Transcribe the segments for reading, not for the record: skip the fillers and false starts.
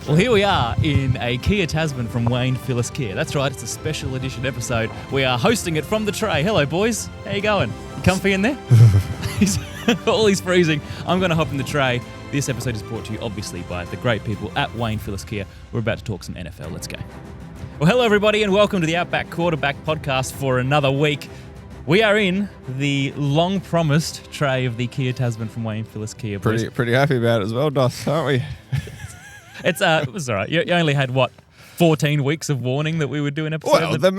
Well, here we are in a Kia Tasman from Wayne Phillis Kia. That's right, it's a special edition episode. We are hosting it from the tray. Hello, boys. How you going? You comfy in there? He's freezing. I'm going to hop in the tray. This episode is brought to you, obviously, by the great people at Wayne Phillis Kia. We're about to talk some NFL. Let's go. Well, hello, everybody, and welcome to the Outback Quarterback Podcast for another week. We are in the long-promised tray of the Kia Tasman from Wayne Phillis Kia. Boys. Pretty happy about it as well, Doss, aren't we? It was all right. You only had, 14 weeks of warning that we would do an episode? Well, the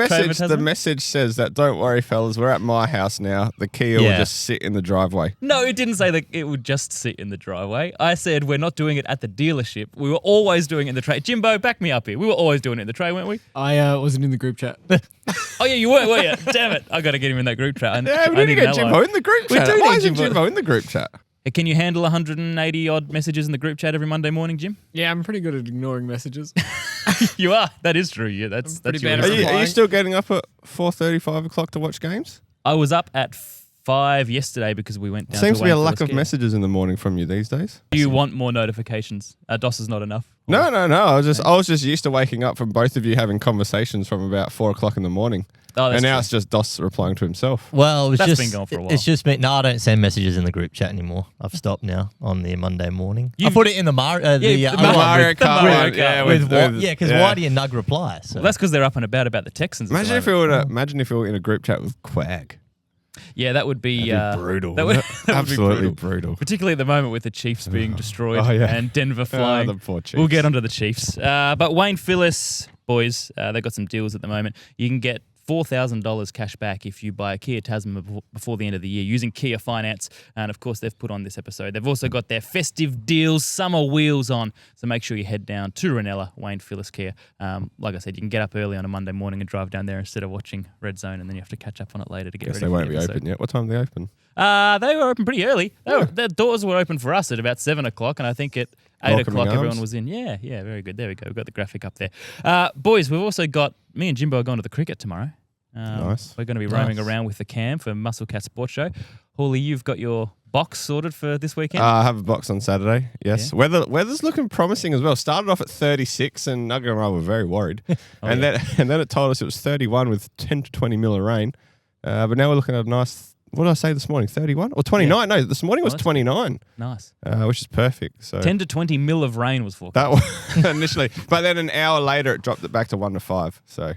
message says that, don't worry, fellas, we're at my house now. The Kia will just sit in the driveway. No, it didn't say that it would just sit in the driveway. I said we're not doing it at the dealership. We were always doing it in the tray. Jimbo, back me up here. We were always doing it in the tray, weren't we? I wasn't in the group chat. Oh, yeah, you were you? Damn it. I got to get him in that group chat. Yeah, we need to get Jimbo in the group chat. Why isn't Jimbo in the group chat? Can you handle 180-odd messages in the group chat every Monday morning, Jim? Yeah, I'm pretty good at ignoring messages. You are. That is true. Yeah, that's pretty your bad at Are you still getting up at 4:30, 5 o'clock to watch games? I was up at 5 yesterday because we went down Seems to to be a Wayne lack Phillis of Kia. messages in the morning from you these days. Do you want more notifications? DOS is not enough? No. I was just used to waking up from both of you having conversations from about 4 o'clock in the morning. Oh, and now true. it's just Doss replying to himself. Well, That's been going for a while. It's just me. No, I don't send messages in the group chat anymore. I've stopped now on the Monday morning. I put it in the Mario Mario Kart. because Whitey and Nug reply. So. Well, that's because they're up and about the Texans. Imagine if we were in a group chat with Quag. Yeah, that would be brutal. That would, that Absolutely would be brutal. Particularly at the moment with the Chiefs being destroyed and Denver Oh, flying. the poor Chiefs. We'll get onto the Chiefs. But Wayne Phillis, boys, they've got some deals at the moment. You can get $4,000 cash back if you buy a Kia Tasman before the end of the year using Kia Finance. And, of course, they've put on this episode. They've also got their festive deals, summer wheels on. So make sure you head down to Ranella, Wayne Phillis Kia. Like I said, you can get up early on a Monday morning and drive down there instead of watching Red Zone, and then you have to catch up on it later to get ready. They won't be open yet. What time are they open? They were open pretty early. Their doors were open for us at about 7 o'clock, and I think at 8 Welcoming o'clock arms. everyone was in. Yeah, very good. There we go. We've got the graphic up there. Boys, we've also got, me and Jimbo are going to the cricket tomorrow. Nice. We're going to be roaming around with the cam for Muscle Cat Sports Show. Hawley, you've got your box sorted for this weekend? I have a box on Saturday, yes. Yeah. Weather's looking promising as well. Started off at 36 and Nugget and I were very worried. Then it told us it was 31 with 10 to 20 mil of rain. But now we're looking at a nice, what did I say this morning, 31? Or 29? Yeah. No, this morning was 29. Nice. Which is perfect. So 10 to 20 mil of rain was forecast. that was initially. But then an hour later it dropped it back to 1 to 5. So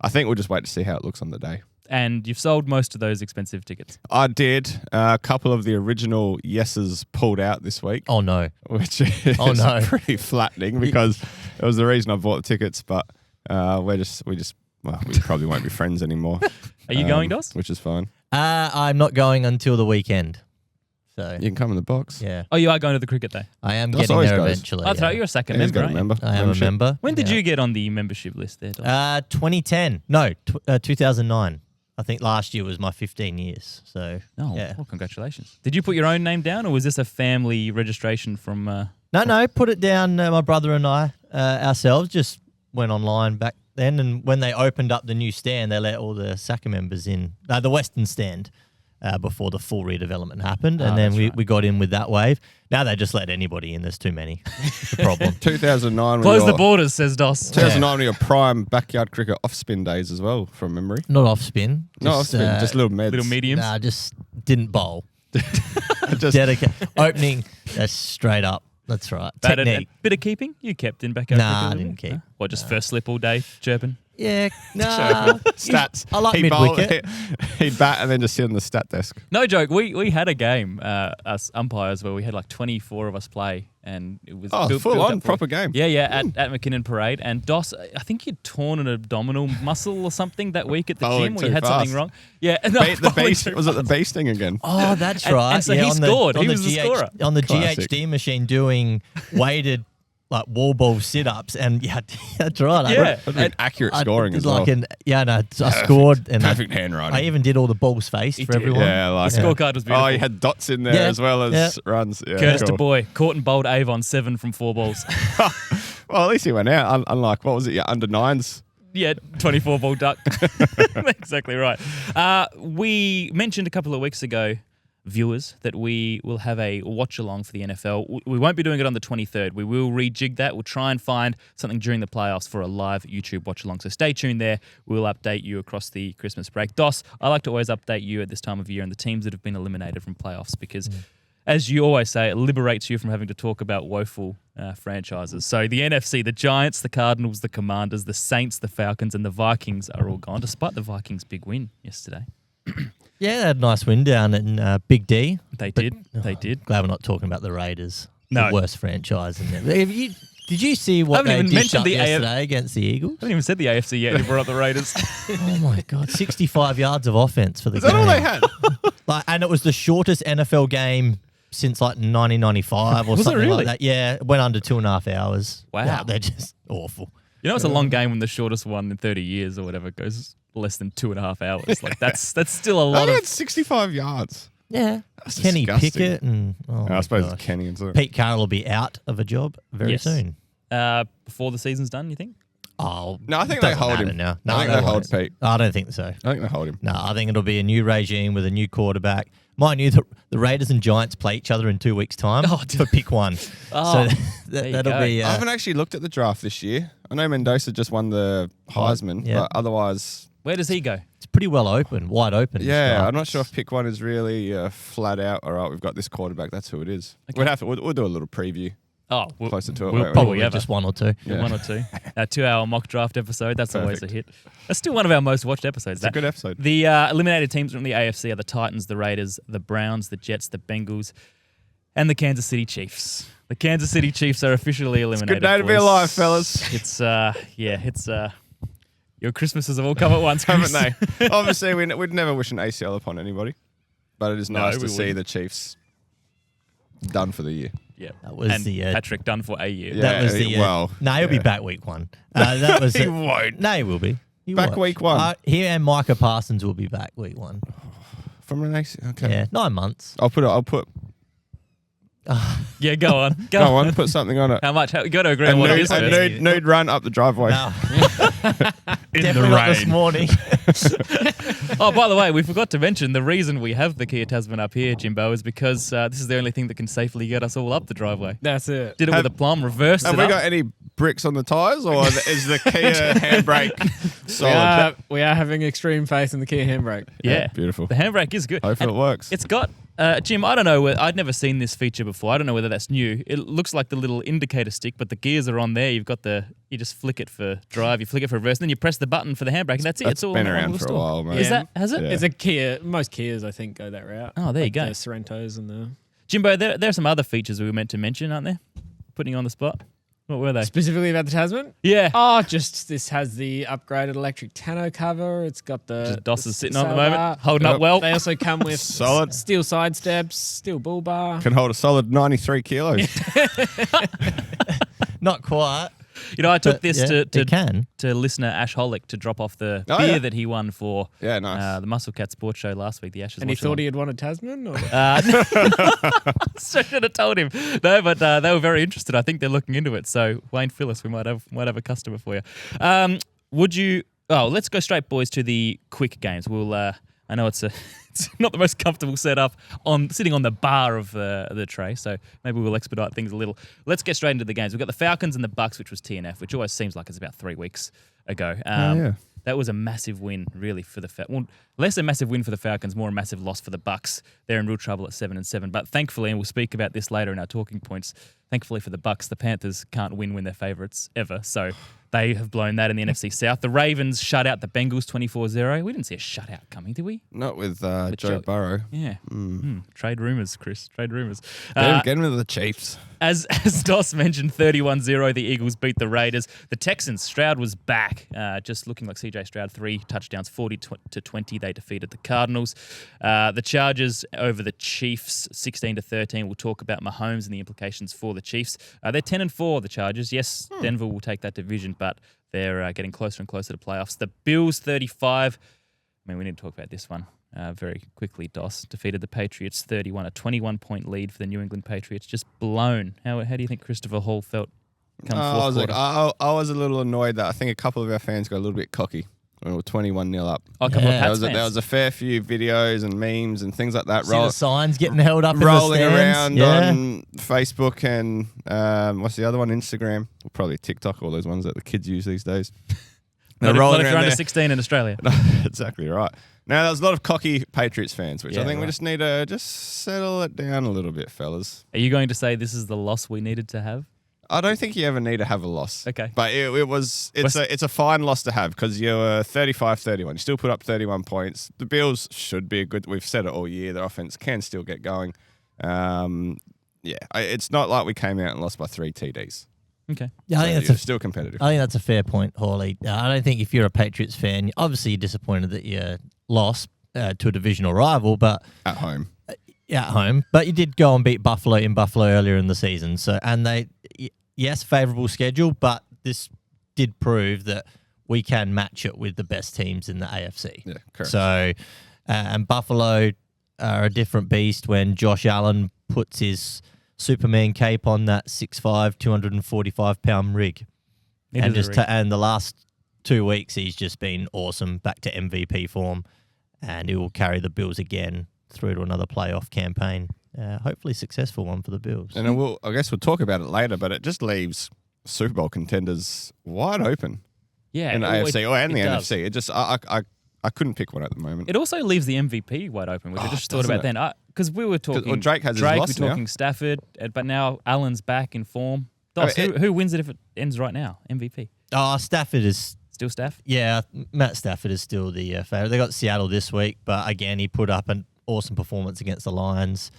I think we'll just wait to see how it looks on the day. And you've sold most of those expensive tickets. I did. A couple of the original yeses pulled out this week. Oh, no. Which is pretty flattening because it was the reason I bought the tickets. But we probably won't be friends anymore. Are you going, Doss? Which is fine. I'm not going until the weekend. So You can come in the box. yeah, Oh, you are going to the cricket day? I am Doss getting always there goes. eventually. I thought you were a second Yeah, he's member, got a aren't you? member. I am a membership. member. When did Yeah. you get on the membership list there, Doss? 2010. No, 2009. I think last year was my 15 years. So Oh, yeah. well, congratulations. Did you put your own name down, or was this a family registration from... No, put it down. My brother and I ourselves just went online back then, and when they opened up the new stand, they let all the SACA members in, the Western stand, before the full redevelopment happened, and then we got in with that wave. Now they just let anybody in. There's too many. It's the problem. 2009. Close the borders, says Doss. 2009 were your prime backyard cricket off-spin days as well, from memory. Not off spin. No off-spin, just little meds. Little mediums. Nah, just didn't bowl. Just Opening, straight up. That's right. Technique. Bit of keeping? You kept in backyard Nah, cricket a I little didn't bit? keep. Or just first slip all day, chirping? Yeah, nah. Stats. I like He'd mid-wicket. He'd bat and then just sit on the stat desk. No joke. We had a game, us umpires, where we had like 24 of us play, and it was Full on, proper game. Yeah, at McKinnon Parade. And Doss, I think you'd torn an abdominal muscle or something that week at the Bowling gym, where you too had something fast. wrong. Yeah, The beast, was it the bee sting again? Oh, that's And- right. and so he scored. He the was the scorer. On the Classic. GHD machine doing weighted like wall ball sit-ups, and that's right. Yeah. An accurate scoring as well. I scored. And Perfect handwriting. I even did all the balls faced for did. everyone. Yeah, I like The it. scorecard was beautiful. Oh, you had dots in there Yeah. as well as runs. Yeah, Curtis cool. DeBoy, caught and bowled Avon 7 from 4 balls. Well, at least he went out. Unlike, what was it, your under nines? Yeah, 24 ball duck. Exactly right. We mentioned a couple of weeks ago viewers that we will have a watch along for the NFL. We won't be doing it on the 23rd. We will rejig that. We'll try and find something during the playoffs for a live YouTube watch along. So stay tuned there. We'll update you across the Christmas break. Dos, I like to always update you at this time of year and the teams that have been eliminated from playoffs because, as you always say, it liberates you from having to talk about woeful franchises. So the NFC, the Giants, the Cardinals, the Commanders, the Saints, the Falcons, and the Vikings are all gone, despite the Vikings' big win yesterday. Yeah, they had a nice win down in Big D. They did. Glad we're not talking about the Raiders. No. The worst franchise in there. Did you see what haven't they even dished mentioned up the yesterday against the Eagles? I haven't even said the AFC yet. You brought up the Raiders. Oh my God, 65 yards of offense for the Is game. that all they had? And it was the shortest NFL game since like 1995 or Was it something really? like that. Yeah, it went under 2.5 hours. Wow. Yeah, they're just awful. You know, it's a long game when the shortest one in 30 years or whatever goes less than 2.5 hours. Like that's still a They lot only of. had 65 yards. Yeah. That's Kenny disgusting. Pickett and I suppose gosh. it's Kenny and so. Pete Carroll will be out of a job very Yes. soon. Before the season's done, you think? Oh, No, I think they doesn't hold matter him. now. I think they hold Pete. I don't think so. I think they hold him. No, I think it'll be a new regime with a new quarterback. Mind you, the Raiders and Giants play each other in 2 weeks' time for pick one. Oh, So there you that'll go. be. I haven't actually looked at the draft this year. I know Mendoza just won the Heisman, Yeah. but otherwise, Where does he go? It's pretty well open, wide open. yeah, I'm not sure if pick one is really flat out. All right, we've got this quarterback. That's who it is. We'll do a little preview Oh, closer to it. we'll won't we? probably Probably have just one or two. Yeah. 1 or 2. Our 2-hour mock draft episode. That's always a Perfect. hit. That's still one of our most watched episodes. It's a good episode. The eliminated teams from the AFC are the Titans, the Raiders, the Browns, the Jets, the Bengals, and the Kansas City Chiefs. The Kansas City Chiefs are officially eliminated. Good day to be boys. alive, fellas. It's your Christmases have all come at once, Chris. Haven't they? Obviously, we'd never wish an ACL upon anybody, but it is No, nice we to see wouldn't. the Chiefs done for the year. Yeah, That was and the, Patrick done for a year. Yeah. That was the. well, no, he'll be yeah. back week one. That was He it. won't. No, he will be. You Back watch. week one. He and Micah Parsons will be back week one. From an ACL. Okay. Yeah, 9 months. I'll put. Yeah, go on. Go on. Put something on it. How much? You got to agree A on what it nude, is. a first. nude run up the driveway. No, In definitely not this morning. Oh, by the way, we forgot to mention the reason we have the Kia Tasman up here, Jimbo, is because this is the only thing that can safely get us all up the driveway. That's it. Did it with a plum, reversed Have it we up. got any bricks on the tyres, or is the Kia handbrake solid? We are having extreme faith in the Kia handbrake. Yeah, Beautiful. The handbrake is good. Hopefully And it works. It's got, Jim, I don't know, I'd never seen this feature before. I don't know whether that's new. It looks like the little indicator stick, but the gears are on there. You just flick it for drive, you flick it for reverse, and then you press the button for the handbrake, and that's it. That's It's all been on one around little for a store. while, mate. Is that, has it? Yeah. It's a Kia. Most Kias, I think, go that route. Oh, there you Like go. The Sorrentos and the... Jimbo, there are some other features we were meant to mention, aren't there? Putting you on the spot. What were they? Specifically about the Tasman? Yeah. Oh, just this has the upgraded electric tonneau cover. It's got the... Just Doss is sitting on at the sail moment, bar. holding up Yep. well. They also come with Solid. steel side steps, steel bull bar. Can hold a solid 93 kilos. Not quite. You know, I took but this yeah, to it can. listener Ash Holick to drop off the Oh, beer yeah. that he won for Yeah, nice. the Muscle Cat Sports Show last week, the Ashes. And he Watch thought Along. he had wanted Tasman? Or? So I should have told him. No, but they were very interested. I think they're looking into it. So Wayne Phillis, we might have a customer for you. Would you? Oh, let's go straight, boys, to the quick games. We'll. I know it's not the most comfortable setup sitting on the bar of the tray, so maybe we'll expedite things a little. Let's get straight into the games. We've got the Falcons and the Bucks, which was TNF, which always seems like it's about 3 weeks ago. Yeah. That was a massive win, really, for the well, less a massive win for the Falcons, more a massive loss for the Bucks. They're in real trouble at 7-7. But thankfully, and we'll speak about this later in our talking points. Thankfully for the Bucks, the Panthers can't win when they're favourites ever. So they have blown that in the NFC South. The Ravens shut out the Bengals 24-0. We didn't see a shutout coming, did we? Not with Joe- Joe Burrow. Yeah. Trade rumours, Chris. Trade rumours. Get him to the Chiefs. As Doss mentioned, 31-0, the Eagles beat the Raiders. The Texans, Stroud was back, just looking like CJ Stroud, 3 touchdowns, 40-20. They defeated the Cardinals. The Chargers over the Chiefs, 16-13. We'll talk about Mahomes and the implications for the Chiefs. They're 10-4, the Chargers. Yes, Denver will take that division, but they're getting closer and closer to playoffs. The Bills, 35. I mean, we need to talk about this one. Very quickly, Doss defeated the Patriots 31, a 21-point lead for the New England Patriots, just blown. How do you think Christopher Hall felt come I fourth was quarter? I was a little annoyed that I think a couple of our fans got a little bit cocky We were 21-0 up. Oh, a couple of Yeah. Pats There fans. was a fair few videos and memes and things like that. See the signs getting held up in the rolling stands? around on Facebook and what's the other one? Instagram. Or probably TikTok, all those ones that the kids use these days. Not They're rolling if you're around under there. 16 in Australia. Exactly right. Now, there's a lot of cocky Patriots fans, which Yeah, I think we right. just need to just settle it down a little bit, fellas. Are you going to say this is the loss we needed to have? I don't think you ever need to have a loss. Okay. But it's a fine loss to have because you're 35-31. You still put up 31 points. The Bills should be a good. We've said it all year. Their offense can still get going. It's not like we came out and lost by 3 TDs. Okay. Yeah, I think You're that's still competitive. I think that's a fair point, Hawley. I don't think if you're a Patriots fan, obviously you're disappointed that you lost to a divisional rival, but At home. at home. But you did go and beat Buffalo in Buffalo earlier in the season. Yes, favourable schedule, but this did prove that we can match it with the best teams in the AFC. Yeah, correct. So, and Buffalo are a different beast when Josh Allen puts his Superman cape on that 6'5", 245-pound rig. It And is a rig. and the last 2 weeks, he's just been awesome, back to MVP form, and he will carry the Bills again through to another playoff campaign. Hopefully successful one for the Bills. And I guess we'll talk about it later, but it just leaves Super Bowl contenders wide open Yeah. in the it- AFC and the it does. NFC. It just I couldn't pick one at the moment. It also leaves the MVP wide open, which I just thought about doesn't then. Because we were talking Drake has his Drake, loss we're now. talking Stafford, but now Allen's back in form. Dos, I mean, who wins it if it ends right now? MVP. Stafford is... Still Staff? Yeah, Matt Stafford is still the favourite. They got Seattle this week, but again, he put up an awesome performance against the Lions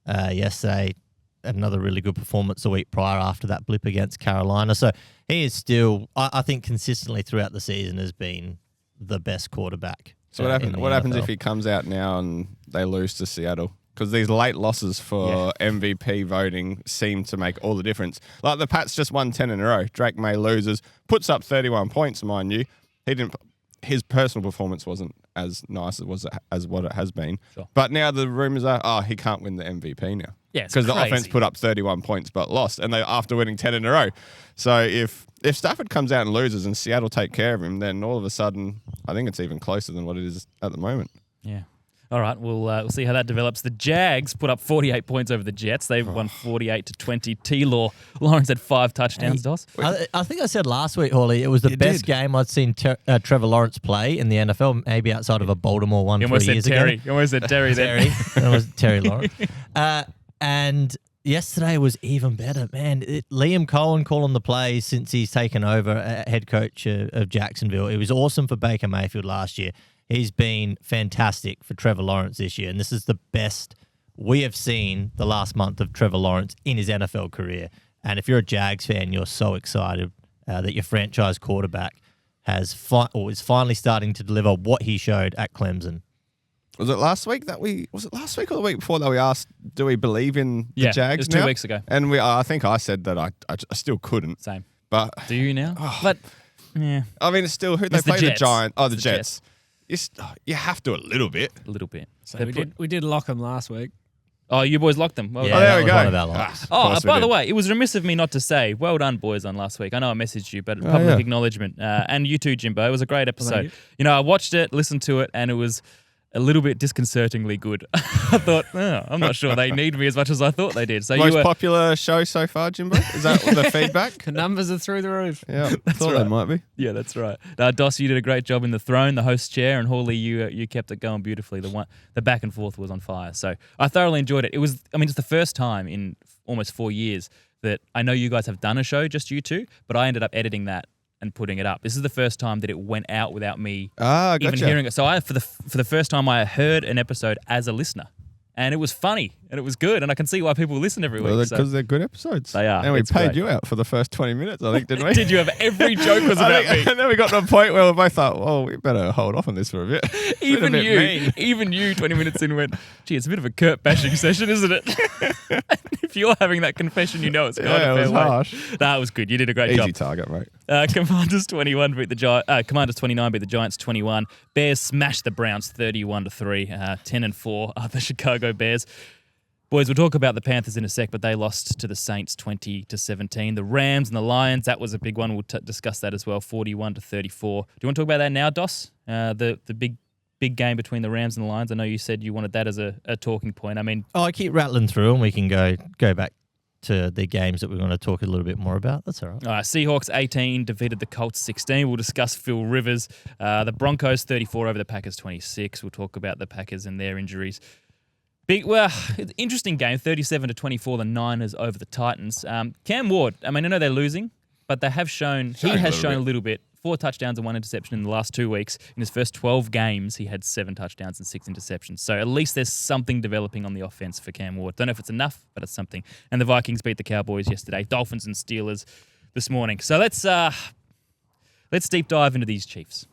yesterday. Another really good performance the week prior after that blip against Carolina. So he is still, I think, consistently throughout the season has been the best quarterback. So what happens if NFL. he comes out now and they lose to Seattle? Because these late losses for MVP voting seem to make all the difference. Like the Pats just won 10 in a row. Drake May loses, puts up 31 points, mind you. His personal performance wasn't as nice as what it has been. Sure. But now the rumors are, he can't win the MVP now. Yeah, it's because the crazy. offense put up 31 points but lost, and they after winning 10 in a row. So if Stafford comes out and loses and Seattle take care of him, then all of a sudden I think it's even closer than what it is at the moment. Yeah. All right, we'll see how that develops. The Jags put up 48 points over the Jets. They've won 48-20. T-Law Lawrence had 5 touchdowns, Dos. I think I said last week, Hawley, it was the best game I'd seen Trevor Lawrence play in the NFL, maybe outside of a Baltimore one You 3 almost said years Terry. ago. You almost said Terry there. That was Terry Lawrence. And yesterday was even better, man. Liam Cohen calling the plays since he's taken over head coach of Jacksonville. It was awesome for Baker Mayfield last year. He's been fantastic for Trevor Lawrence this year, and this is the best we have seen the last month of Trevor Lawrence in his NFL career. And if you're a Jags fan, you're so excited that your franchise quarterback is finally starting to deliver what he showed at Clemson. Was it last week or the week before that we asked, do we believe in the Jags it was 2 now? weeks ago. And I think I said that I still couldn't. Same. But Do you now? But, yeah, I mean, it's still who they It's the play the Jets. Giants. Oh, It's the the Jets. You have to a little bit. a little bit. So we did lock them last week. Oh, you boys locked them. Well Yeah, done. there that we was go. one of our locks. Of Oh, course we by the did. way, it was remiss of me not to say, well done, boys, on last week. I know I messaged you, but public yeah. acknowledgement. And you too, Jimbo. It was a great episode. you. I watched it, listened to it, and it was a little bit disconcertingly good. I thought, I'm not sure they need me as much as I thought they did. So Most you were... popular show so far, Jimbo? Is that the feedback? The numbers are through the roof. Yeah, thought right. they might be. Yeah, that's right. Dos, you did a great job in the throne, the host chair, and Hawley, you kept it going beautifully. The back and forth was on fire. So I thoroughly enjoyed it. It's the first time in almost 4 years that I know you guys have done a show, just you two, but I ended up editing that and putting it up. This is the first time that it went out without me Ah, gotcha. even hearing it. So for the first time, I heard an episode as a listener, and it was funny and it was good, and I can see why people listen every week. Well, So- because they're good episodes. They are. And we It's paid great. you out for the first 20 minutes, I think, didn't we? Did you have every joke was about me? And then we got to a point where we both thought, well, we better hold off on this for a bit. It's been a Even bit you, mean. 20 minutes in went, gee, it's a bit of a Kurt bashing session, isn't it? If you're having that confession, you know it's going Yeah, a it fair was way. harsh. That was good. You did a great Easy job. target, mate. Commanders 29 beat the Giants 21. Bears smashed the Browns 31-3. 10-4 are the Chicago Bears. Boys, we'll talk about the Panthers in a sec, but they lost to the Saints 20-17. The Rams and the Lions, that was a big one. We'll discuss that as well, 41-34. Do you want to talk about that now, Dos? The big game between the Rams and the Lions. I know you said you wanted that as a talking point. I mean, I keep rattling through and we can go back to the games that we want to talk a little bit more about. That's all right. Seahawks 18 defeated the Colts 16. We'll discuss Phil Rivers. The Broncos 34 over the Packers 26. We'll talk about the Packers and their injuries. Interesting game, 37-24, the Niners over the Titans. Cam Ward, I mean, I know they're losing, but they have shown, he has shown a little bit. 4 touchdowns and 1 interception in the last 2 weeks. In his first 12 games, he had 7 touchdowns and 6 interceptions. So at least there's something developing on the offense for Cam Ward. Don't know if it's enough, but it's something. And the Vikings beat the Cowboys yesterday. Dolphins and Steelers this morning. So let's deep dive into these Chiefs.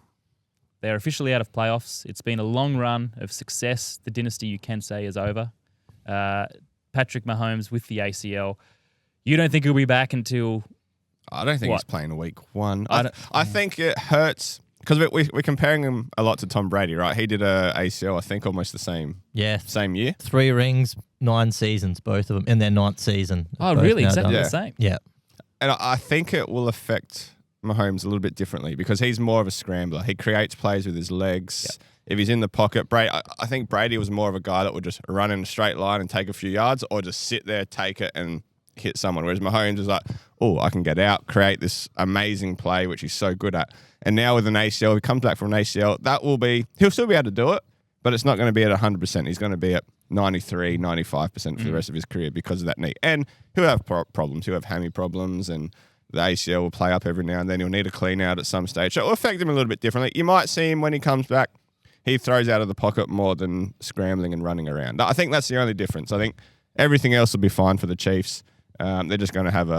They're officially out of playoffs. It's been a long run of success. The dynasty, you can say, is over. Patrick Mahomes with the ACL. You don't think he'll be back until... I don't think he's playing week 1. I think it hurts because we're comparing him a lot to Tom Brady, right? He did a ACL, I think, almost the same year. 3 rings, 9 seasons, both of them, in their 9th season. Oh, really? Exactly the same? Yeah. And I think it will affect Mahomes a little bit differently because he's more of a scrambler. He creates plays with his legs. Yep. If he's in the pocket, I think Brady was more of a guy that would just run in a straight line and take a few yards or just sit there, take it, and hit someone. Whereas Mahomes is like, oh, I can get out, create this amazing play, which he's so good at. And now with an ACL, he comes back from an ACL, he'll still be able to do it, but it's not going to be at 100%. He's going to be at 93, 95% for the rest of his career because of that knee. And he'll have problems. He'll have hammy problems, and the ACL will play up every now and then. He'll need a clean out at some stage. So it'll affect him a little bit differently. You might see him when he comes back, he throws out of the pocket more than scrambling and running around. I think that's the only difference. I think everything else will be fine for the Chiefs. They're just going to have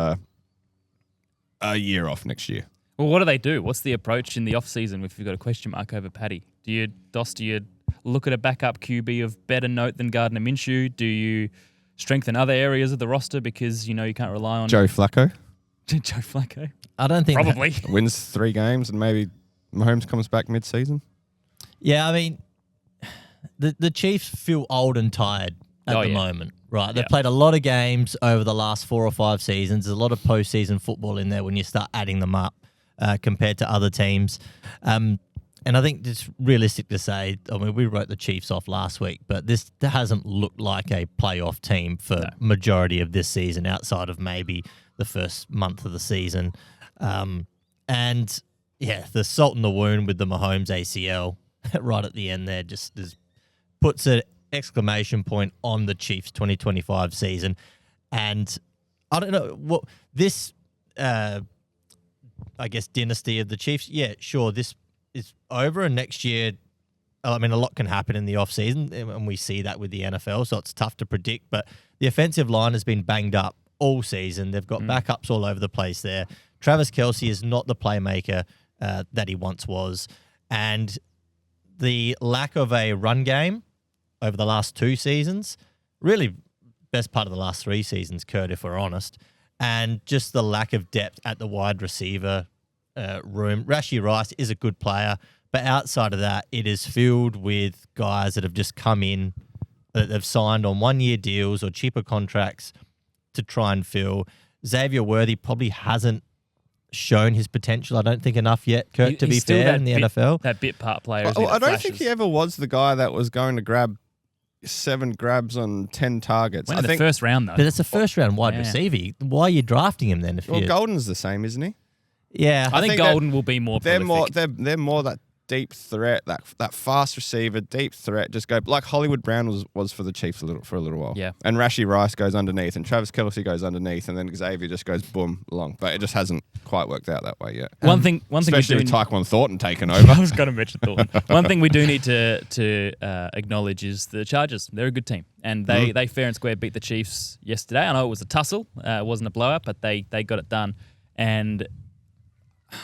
a year off next year. Well, what do they do? What's the approach in the off-season if you've got a question mark over Paddy? Do you look at a backup QB of better note than Gardner Minshew? Do you strengthen other areas of the roster because you can't rely on... Joe Flacco? Joe Flacco? I don't think... Probably. Wins 3 games and maybe Mahomes comes back mid-season? Yeah, I mean, the Chiefs feel old and tired at the moment. Right, they've played a lot of games over the last 4 or 5 seasons. There's a lot of postseason football in there when you start adding them up compared to other teams. And I think it's realistic to say, I mean, we wrote the Chiefs off last week, but this hasn't looked like a playoff team for majority of this season outside of maybe the first month of the season. And, the salt in the wound with the Mahomes ACL right at the end there just puts it exclamation point on the Chiefs 2025 season. And I don't know what this I guess dynasty of the Chiefs, sure, this is over, and next year, I mean, a lot can happen in the off season, and we see that with the NFL, so it's tough to predict, but the offensive line has been banged up all season. They've got backups all over the place there. Travis Kelce is not the playmaker that he once was, and the lack of a run game over the last 2 seasons, really best part of the last 3 seasons, Kurt, if we're honest, and just the lack of depth at the wide receiver room. Rashee Rice is a good player, but outside of that, it is filled with guys that have just come in, that they've signed on 1-year deals or cheaper contracts to try and fill. Xavier Worthy probably hasn't shown his potential, I don't think, enough yet, Kurt, to be fair, in the NFL. That bit part player. I don't think he ever was the guy that was going to grab 7 grabs on 10 targets. I think the first round, though. But it's a first-round wide receiver. Why are you drafting him then? Golden's the same, isn't he? Yeah. I think Golden will be more prolific. They're more that deep threat, that fast receiver, deep threat. Just go like Hollywood Brown was for the Chiefs for a little while. Yeah. And Rashee Rice goes underneath, and Travis Kelce goes underneath, and then Xavier just goes boom long. But it just hasn't quite worked out that way yet. One thing, especially with Tyquan Thornton taking over. I was going to mention Thornton. One thing we do need to acknowledge is the Chargers. They're a good team, and they fair and square beat the Chiefs yesterday. I know it was a tussle, it wasn't a blowout, but they got it done. And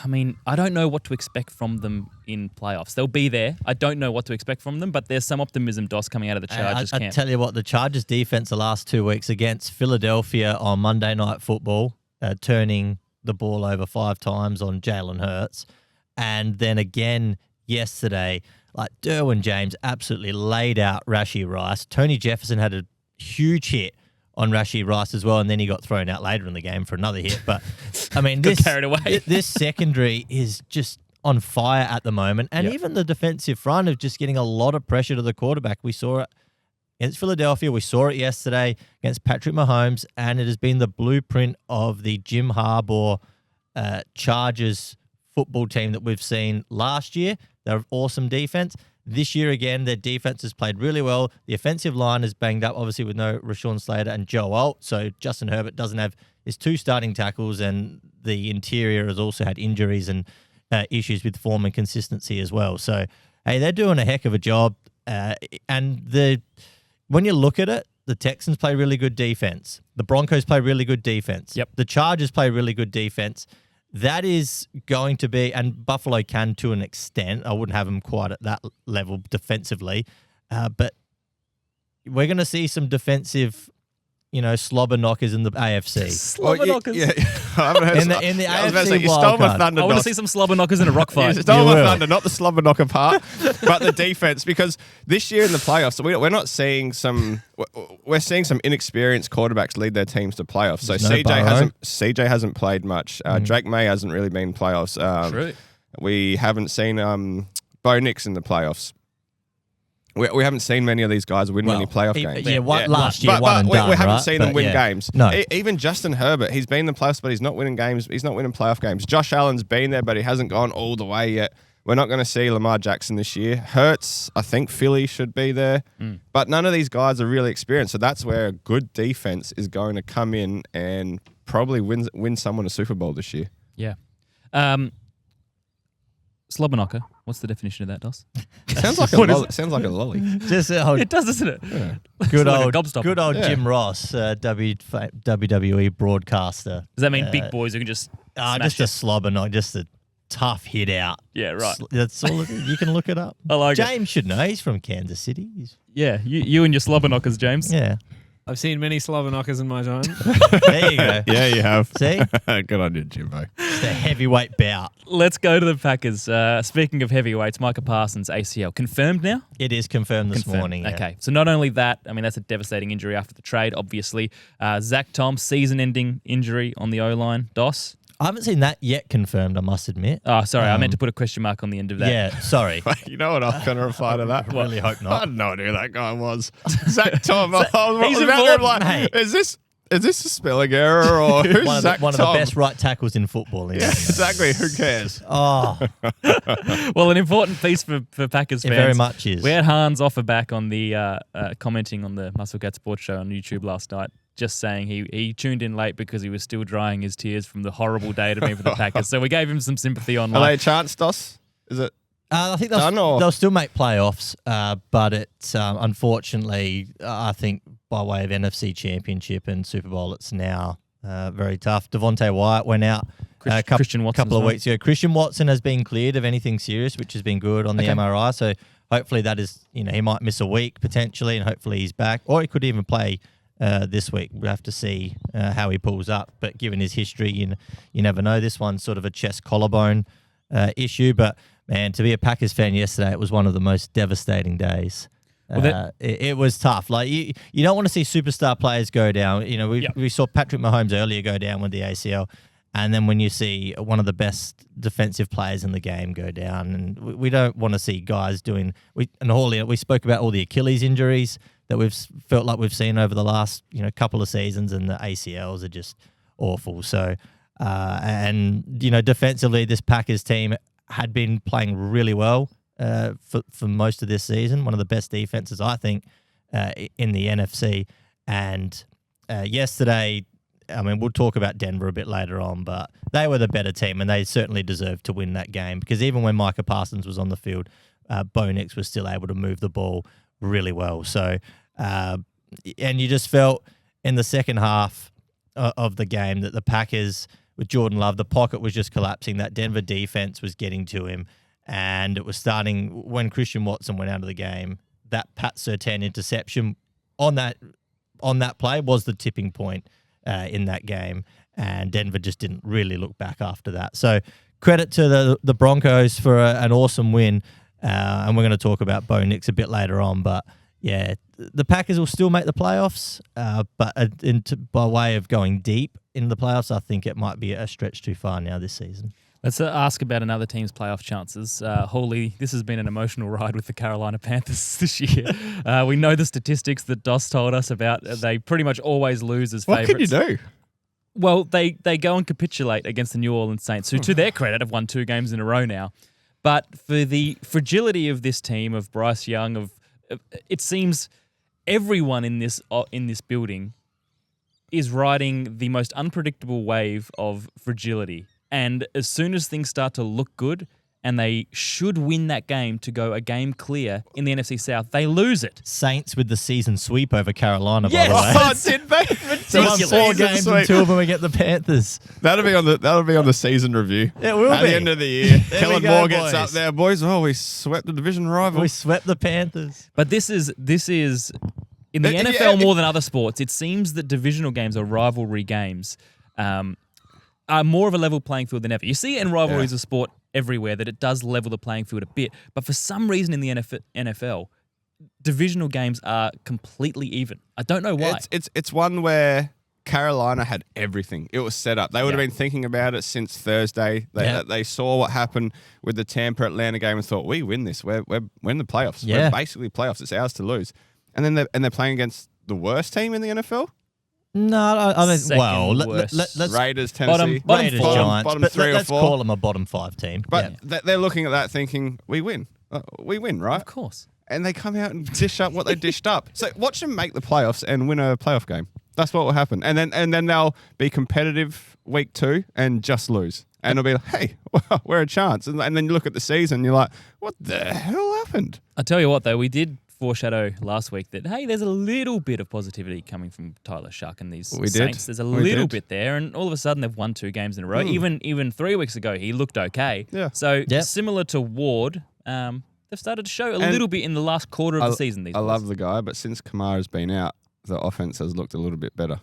I mean, I don't know what to expect from them in playoffs. They'll be there. I don't know what to expect from them, but there's some optimism, Dos, coming out of the Chargers camp. I tell you what, the Chargers defense the last 2 weeks against Philadelphia on Monday Night Football, turning the ball over 5 times on Jalen Hurts, and then again yesterday, like Derwin James absolutely laid out Rashee Rice. Tony Jefferson had a huge hit on Rashid Rice as well, and then he got thrown out later in the game for another hit. But, I mean, Got carried away. this secondary is just on fire at the moment, and even the defensive front of just getting a lot of pressure to the quarterback. We saw it against Philadelphia. We saw it yesterday against Patrick Mahomes, and it has been the blueprint of the Jim Harbaugh Chargers football team that we've seen last year. They're awesome defense. This year, again, their defense has played really well. The offensive line is banged up, obviously, with no Rashawn Slater and Joe Alt. So Justin Herbert doesn't have his 2 starting tackles, and the interior has also had injuries and issues with form and consistency as well. So, hey, they're doing a heck of a job. And when you look at it, the Texans play really good defense. The Broncos play really good defense. Yep. The Chargers play really good defense. That is going to be, and Buffalo can to an extent. I wouldn't have them quite at that level defensively, but we're going to see some defensive, slobber knockers in the AFC. Slobber knockers. Yeah, I haven't heard In the I was about to say, AFC you stole my wildcard. thunder. I want to Dos. see some slobber knockers in a rock fight. You stole You my will. thunder, not the slobber knocker part, but the defense. Because this year in the playoffs, we're not seeing we're seeing some inexperienced quarterbacks lead their teams to playoffs. So There's no CJ hasn't played much. Drake May hasn't really been in playoffs. True. We haven't seen Bo Nix in the playoffs. We haven't seen many of these guys win many playoff games. Last year, one and we done, haven't right? seen them But win yeah. games. No. Even Justin Herbert, he's been in the playoffs, but he's not winning games. He's not winning playoff games. Josh Allen's been there, but he hasn't gone all the way yet. We're not going to see Lamar Jackson this year. Hurts, I think Philly should be there. But none of these guys are really experienced. So that's where a good defense is going to come in and probably win someone a Super Bowl this year. Yeah. Slobber knocker. What's the definition of that, Dos? Sounds like a lolly. Just It does, doesn't it? Yeah. good like a old, gobstopper. good old Yeah. Jim Ross, WWE broadcaster. Does that mean big boys who can just smash Just a it? slobber knock, just a tough hit out. Yeah, right. That's all it is. You can look it up. I like it. James should know. He's from Kansas City. Yeah, you and your slobber knockers, James. Yeah. I've seen many slobber knockers in my time. There you go. Yeah, you have. See? Good on you, Jimbo. It's a heavyweight bout. Let's go to the Packers. Speaking of heavyweights, Micah Parsons, ACL. Confirmed now? It is confirmed this morning. Yeah. Okay. So not only that, I mean, that's a devastating injury after the trade, obviously. Zach Tom, season-ending injury on the O-line. Dos? I haven't seen that yet confirmed, I must admit. Oh, sorry. I meant to put a question mark on the end of that. Yeah, sorry. You know what I'm going to reply to that? I really hope I not. had no idea who that guy was. Zach Tom. I was he's about to important, reply, mate. is this a spelling error or who's One Zach of the Tom? best right tackles in football. Yeah, exactly. Who cares? Oh, Well, an important piece for Packers it fans. very much is. We had Hans Offerback on the commenting on the Musclecat Sports Show on YouTube last night, just saying he tuned in late because he was still drying his tears from the horrible day to be for the Packers. So we gave him some sympathy Are they online. a chance, Dos? Is it? I think Done or- they'll still make playoffs, but it's unfortunately, I think by way of NFC Championship and Super Bowl, it's now very tough. Devontae Wyatt went out Christian Watson couple as of well. weeks ago. Christian Watson has been cleared of anything serious, which has been good on the Okay. MRI. So hopefully that is, he might miss a week potentially, and hopefully he's back, or he could even play this week. We'll have to see how he pulls up. But given his history, you never know. This one's sort of a chest collarbone issue. But man, to be a Packers fan yesterday, it was one of the most devastating days. Well, It was tough. Like you don't want to see superstar players go down. We saw Patrick Mahomes earlier go down with the ACL, and then when you see one of the best defensive players in the game go down, and we don't want to see guys doing. We spoke about all the Achilles injuries that we've felt like we've seen over the last couple of seasons, and the ACLs are just awful. So, defensively, this Packers team had been playing really well for most of this season. One of the best defenses, I think, in the NFC. And yesterday, I mean, we'll talk about Denver a bit later on, but they were the better team, and they certainly deserved to win that game, because even when Micah Parsons was on the field, Bo Nix was still able to move the ball really well. So, and you just felt in the second half of the game that the Packers, with Jordan Love, the pocket was just collapsing. That Denver defense was getting to him, and it was starting when Christian Watson went out of the game. That Pat Surtain interception on that play was the tipping point in that game, and Denver just didn't really look back after that. So credit to the Broncos for an awesome win, and we're going to talk about Bo Nix a bit later on. But yeah, the Packers will still make the playoffs, but by way of going deep in the playoffs, I think it might be a stretch too far now this season. Let's ask about another team's playoff chances. Hawley, this has been an emotional ride with the Carolina Panthers this year. We know the statistics that Doss told us about. They pretty much always lose as favourites. What can you do? Well, they go and capitulate against the New Orleans Saints, who, to their credit, have won 2 games in a row now. But for the fragility of this team, of Bryce Young, it seems everyone in this building is riding the most unpredictable wave of fragility. And as soon as things start to look good, and they should win that game to go a game clear in the NFC South, they lose it. Saints with the season sweep over Carolina, Yes! by the way. Oh, did they? So won 4 games and 2 of them we get the Panthers. That'll be on the season review. It will at be. the end of the year. There Kellen we go, Moore gets boys. up there, boys. Oh, we swept the division rival. We swept the Panthers. But this is in the Yeah, NFL more than other sports. It seems that divisional games or rivalry games are more of a level playing field than ever. You see it in rivalries of sport everywhere that it does level the playing field a bit. But for some reason in the NFL, divisional games are completely even. I don't know why. It's one where Carolina had everything. It was set up. They would have been thinking about it since Thursday. They saw what happened with the Tampa-Atlanta game and thought, we win this. We're in the playoffs. Yeah. We're basically playoffs. It's ours to lose. And then they're playing against the worst team in the NFL? No, I don't. Second Well, worst. let's Raiders, Tennessee. Bottom Raiders, four. Giants, Bottom but 3 or let's 4. call them a bottom 5 team. But they're looking at that thinking, we win. We win, right? Of course. And they come out and dish up what they dished up. So watch them make the playoffs and win a playoff game. That's what will happen. And then they'll be competitive week 2 and just lose. And it'll be like, hey, well, we're a chance. And then you look at the season, you're like, what the hell happened? I tell you what, though, we did foreshadow last week that, hey, there's a little bit of positivity coming from Tyler Shuck and these Saints. There's a little bit there, and all of a sudden they've won 2 games in a row. Even 3 weeks ago, he looked okay. Yeah. So similar to Ward, they've started to show a little bit in the last quarter of the season. I love the guy, but since Kamara's been out, the offense has looked a little bit better.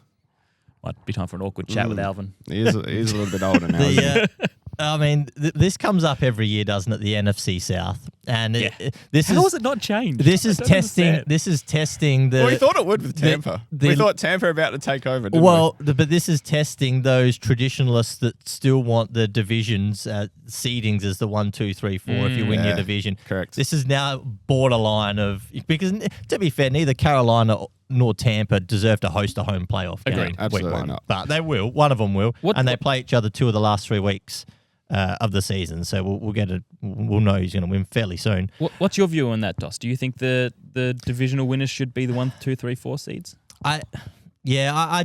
Might be time for an awkward chat with Alvin. He is a little bit older now. isn't he? I mean, this comes up every year, doesn't it? The NFC South, and How has it not changed? This is I don't testing. understand. This is testing the. Well, we thought it would with Tampa. the- we thought Tampa were about to take over, didn't but this is testing those traditionalists that still want the divisions seedings as the 1, 2, 3, 4. If you win your division, correct. This is now borderline of, because to be fair, neither Carolina nor Tampa deserve to host a home playoff game. Agreed. Week Absolutely 1. not. But they will. One of them will, and they play each other 2 of the last 3 weeks of the season. So we'll know who's going to win fairly soon. What's your view on that, Dos? Do you think the divisional winners should be the 1, 2, 3, 4 seeds? I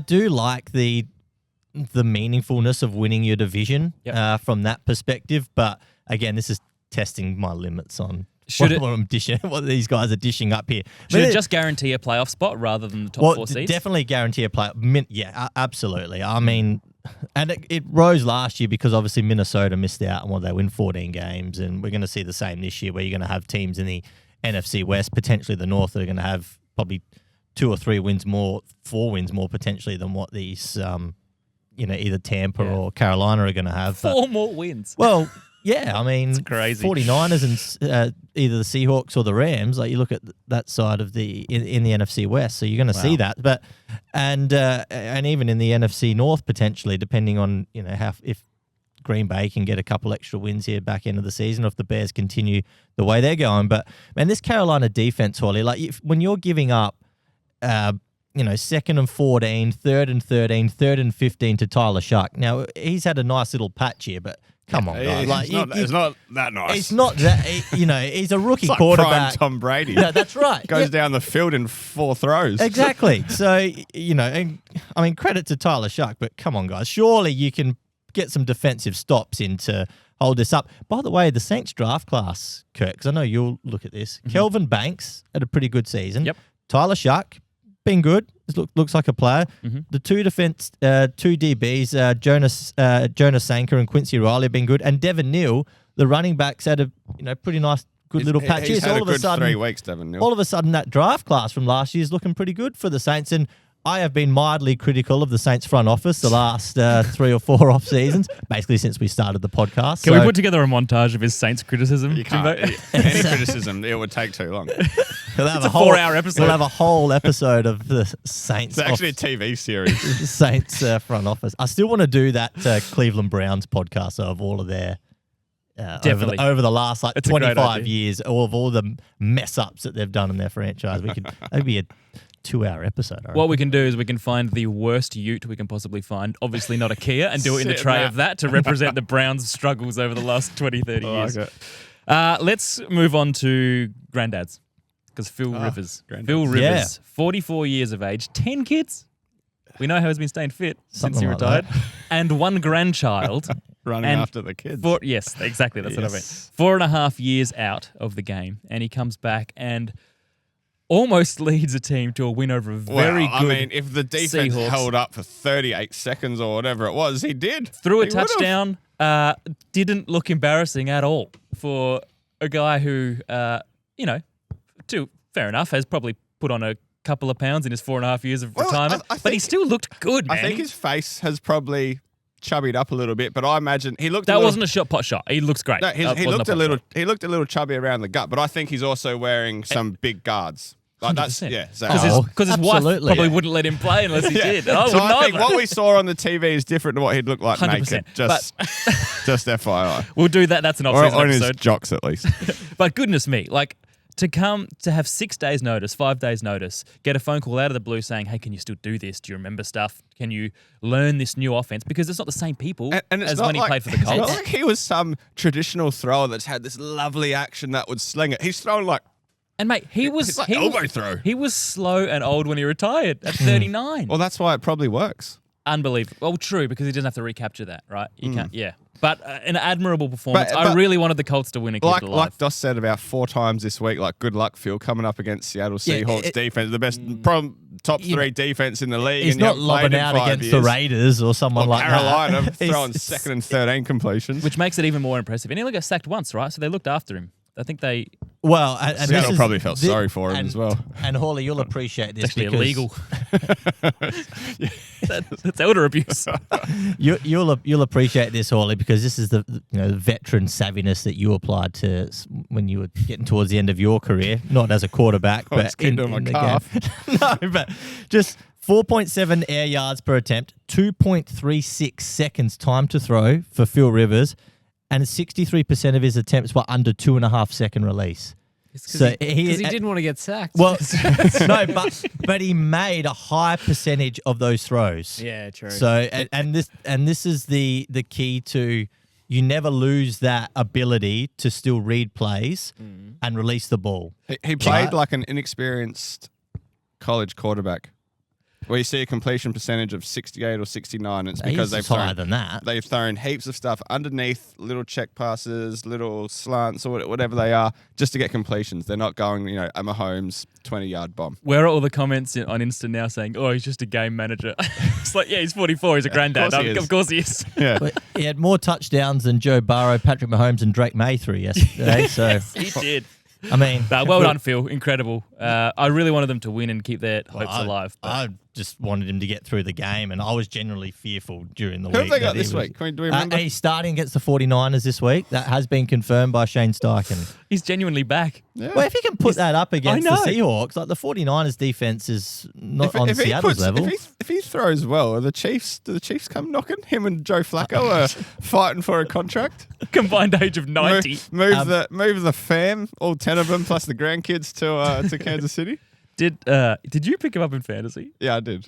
do like the meaningfulness of winning your division from that perspective. But again, this is testing my limits on what these guys are dishing up here. Should it just guarantee a playoff spot rather than the top 4 seeds? Definitely guarantee a playoff. Yeah, absolutely. I mean, and it rose last year because obviously Minnesota missed out on they win 14 games, and we're going to see the same this year where you're going to have teams in the NFC West, potentially the North, that are going to have probably 2 or 3 wins more, 4 wins more potentially than what these, either Tampa or Carolina are going to have. 4 more wins. Well, yeah, I mean, it's crazy. 49ers and either the Seahawks or the Rams. Like you look at that side of in the NFC West, so you're going to see that. But and even in the NFC North potentially, depending on if Green Bay can get a couple extra wins here back end of the season, or if the Bears continue the way they're going. But man, this Carolina defense, Holly, like when you're giving up, 2nd and 14, 3rd and 13, 3rd and 15 to Tyler Shuck. Now he's had a nice little patch here, but. Come on, guys. It's not that nice. It's not that, he's a rookie It's like quarterback. prime Tom Brady. No, that's right. Goes down the field in 4 throws. Exactly. So, credit to Tyler Shuck, but come on, guys. Surely you can get some defensive stops in to hold this up. By the way, the Saints draft class, Kirk, because I know you'll look at this. Mm-hmm. Kelvin Banks had a pretty good season. Yep. Tyler Shuck, been good. Looks like a player. Mm-hmm. The 2 DBs, Jonas Sanker and Quincy Riley have been good, and Devin Neal, the running backs, had a pretty nice, good little patch. He's had all a of a good sudden, 3 weeks, Devin Neal. all of a sudden, that draft class from last year is looking pretty good for the Saints, and I have been mildly critical of the Saints front office the last 3 or 4 off seasons, basically since we started the podcast. Can we put together a montage of his Saints criticism? You can't. Any criticism, it would take too long. We'll have It's a 4-hour episode. We'll have a whole episode of the Saints. It's actually a TV series. Saints front office. I still want to do that Cleveland Browns podcast of all of their Definitely. over the last It's a great 25 idea. years, all the mess ups that they've done in their franchise. That'd be a 2-hour episode. I What reckon. we can do is we can find the worst ute we can possibly find, obviously not a Kia, and do it in the Sit tray that. of that to represent the Browns' struggles over the last 20, 30 I years. like it. Let's move on to granddads, because Phil Rivers. granddads. Phil Rivers, Yeah. 44 years of age, 10 kids. We know how he's been staying fit since Something he like retired. that. And 1 grandchild. Running And after the kids. Yes, exactly. That's what I mean. Yes. 4.5 years out of the game, and he comes back and almost leads a team to a win over a very well, good I mean, if the defense Seahawks. held up for 38 seconds or whatever it was, he did. threw a He would've. touchdown. Didn't look embarrassing at all for a guy who, fair enough, has probably put on a couple of pounds in his 4.5 years of Well, retirement, I but he think- still looked good, man. I think his face has probably chubbied up a little bit, but I imagine he looked. that a little, wasn't a shot pot shot. He looks great. No, he Wasn't looked a pot little. shot. He looked a little chubby around the gut, but I think he's also wearing some big guards. Like that's 100%. yeah. So, Because his wife absolutely. probably wouldn't let him play unless he yeah. did. I So wouldn't I think either. what we saw on the TV is different to what he'd look like 100%. naked. Just FYI. We'll do that. That's an Or off-season on his episode. jocks at least. But goodness me, like to have 6 days notice, 5 days notice, get a phone call out of the blue saying, "Hey, can you still do this? Do you remember stuff? Can you learn this new offense?" Because it's not the same people And it's as not when he like, played for the It's not Colts. like he was some traditional thrower that's had this lovely action that would sling it. He's thrown like And mate, he was it's like he elbow was, throw. He was slow and old when he retired at 39. Well, that's why it probably works. Unbelievable. Well, true, because he doesn't have to recapture that, right? You can't. Yeah, but an admirable performance. I but- really wanted the Colts to win and keep Like it alive. like Doss said about 4 times this week, like good luck, Phil, coming up against Seattle Yeah, Seahawks defense, the best top 3 defense in the league. He's and you not haven't played lobbing in out 5 against years. the Raiders or someone Or like Carolina that. throwing He's- 2nd and 3rd completions. which makes it even more impressive. And he only got sacked once, right? So they looked after him. I think they Well, and Seattle this is- probably felt thi- sorry for him and- as well. And Hawley, you'll appreciate this actually because illegal. That's elder abuse. You'll appreciate this, Hawley, because this is the veteran savviness that you applied to when you were getting towards the end of your career, not as a quarterback, I but was getting to my the calf. game. No, but just 4.7 air yards per attempt, 2.36 seconds time to throw for Phil Rivers, and 63% of his attempts were under 2.5 second release. So Because he didn't want to get sacked. Well, no, but he made a high percentage of those throws. yeah, true. So and this is the key to you never lose that ability to still read plays and release the ball. He played like an inexperienced college quarterback, where you see a completion percentage of 68 or 69. It's because He's higher than that. they've thrown heaps of stuff underneath, little check passes, little slants, or whatever they are, just to get completions. They're not going, a Mahomes 20-yard bomb. Where are all the comments on Insta now saying, "Oh, he's just a game manager"? It's like, yeah, he's 44. He's a granddad. course he is. Of course he is. Yeah. But he had more touchdowns than Joe Burrow, Patrick Mahomes, and Drake May threw yesterday. So He did. I mean, Well done, Phil. Incredible. I really wanted them to win and keep their hopes alive. But I just wanted him to get through the game, and I was genuinely fearful during the Who week. have they got that he this was- week? Do we remember? He's starting against the 49ers this week. That has been confirmed by Shane Steichen. he's genuinely back. Yeah. Well, if he can put that up against the know. Seahawks, like the 49ers defense is not on he Seattle's level. if he throws well, do the Chiefs come knocking? Him and Joe Flacco are fighting for a contract. Combined age of 90. Move the fam, all 10 of them plus the grandkids to Kansas City. Did you pick him up in fantasy? Yeah, I did.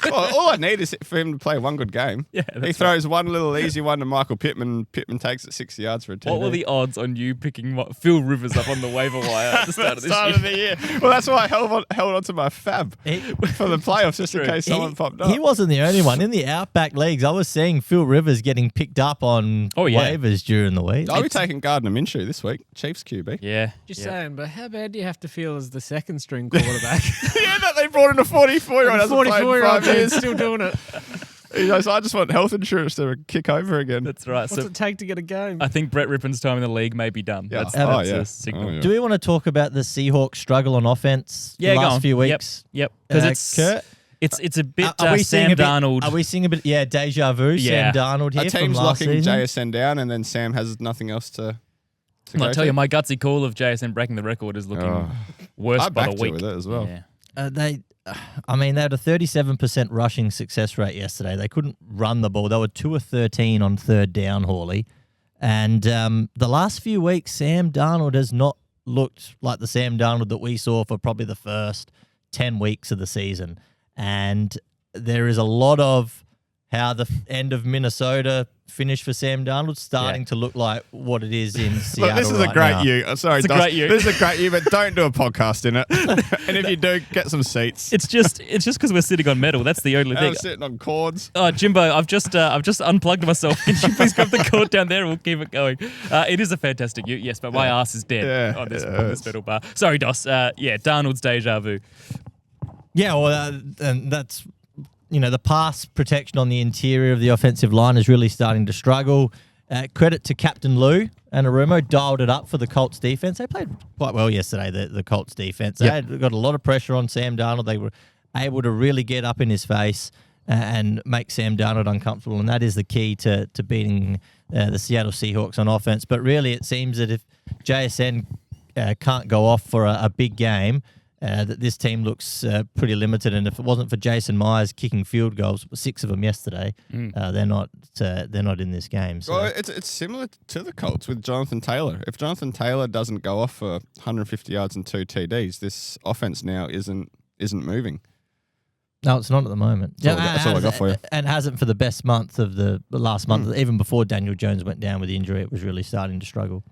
Well, all I need is for him to play one good game. Yeah, he that's throws one little easy one to Michael Pittman. Pittman takes it 60 yards for a TD. What were the odds on you picking Phil Rivers up on the waiver wire at the start of this Start year? of the year? Well, that's why I held on to my fab for the playoffs just in True. case someone popped up. He wasn't the only one. In the Outback Leagues, I was seeing Phil Rivers getting picked up on waivers during the week. I'll be taking Gardner Minshew this week. Chiefs QB. Yeah. Just yeah. saying, but how bad do you have to feel as the second string quarterback? Yeah, that they brought in a 44-year-old. 44-year-old dude still doing it. So I just want health insurance to kick over again. That's right. What's So it take to get a game? I think Brett Rippon's time in the league may be done. Yeah. That's Oh, a yeah. signal. Oh, yeah. Do we want to talk about the Seahawks struggle on offense Yeah, the go last on. few weeks? Yep. Because Kurt? it's a bit Are we seeing Sam a bit, Darnold. Are we seeing a bit? Yeah, deja vu. Yeah. Sam Darnold A here from team's last locking season. JSN down, and then Sam has nothing else to I'll go tell you, to. my gutsy call of JSN breaking the record is looking worst I by backed the you week. with it as well. Yeah. They had a 37% rushing success rate yesterday. They couldn't run the ball. They were 2 of 13 on third down, Hawley. And the last few weeks, Sam Darnold has not looked like the Sam Darnold that we saw for probably the first 10 weeks of the season. And there is a lot of how the end of Minnesota finished for Sam Darnold starting to look like what it is in Seattle. Look, this is right a great now. you. Sorry, It's a Dust. great you. This is a great you, but don't do a podcast in it. And if you do, get some seats. It's just because we're sitting on metal. That's the only thing. I'm sitting on cords. Oh, Jimbo, I've just unplugged myself. Can you please grab the cord down there and we'll keep it going? It is a fantastic ute, yes, but my ass is dead on this metal bar. Sorry, Dos. Darnold's deja vu. Yeah, well, and that's, the pass protection on the interior of the offensive line is really starting to struggle. Credit to Captain Lou and Arumo, dialed it up for the Colts defense. They played quite well yesterday, the Colts defense. They had got a lot of pressure on Sam Darnold. They were able to really get up in his face and make Sam Darnold uncomfortable, and that is the key to beating the Seattle Seahawks on offense. But really, it seems that if JSN can't go off for a big game, that this team looks pretty limited, and if it wasn't for Jason Myers kicking field goals, 6 of them yesterday, they're not in this game. So. Well, it's similar to the Colts with Jonathan Taylor. If Jonathan Taylor doesn't go off for 150 yards and 2 TDs, this offense now isn't moving. No, it's not at the moment. That's all I got for you. And hasn't for the best month of the last month. Even before Daniel Jones went down with injury, it was really starting to struggle.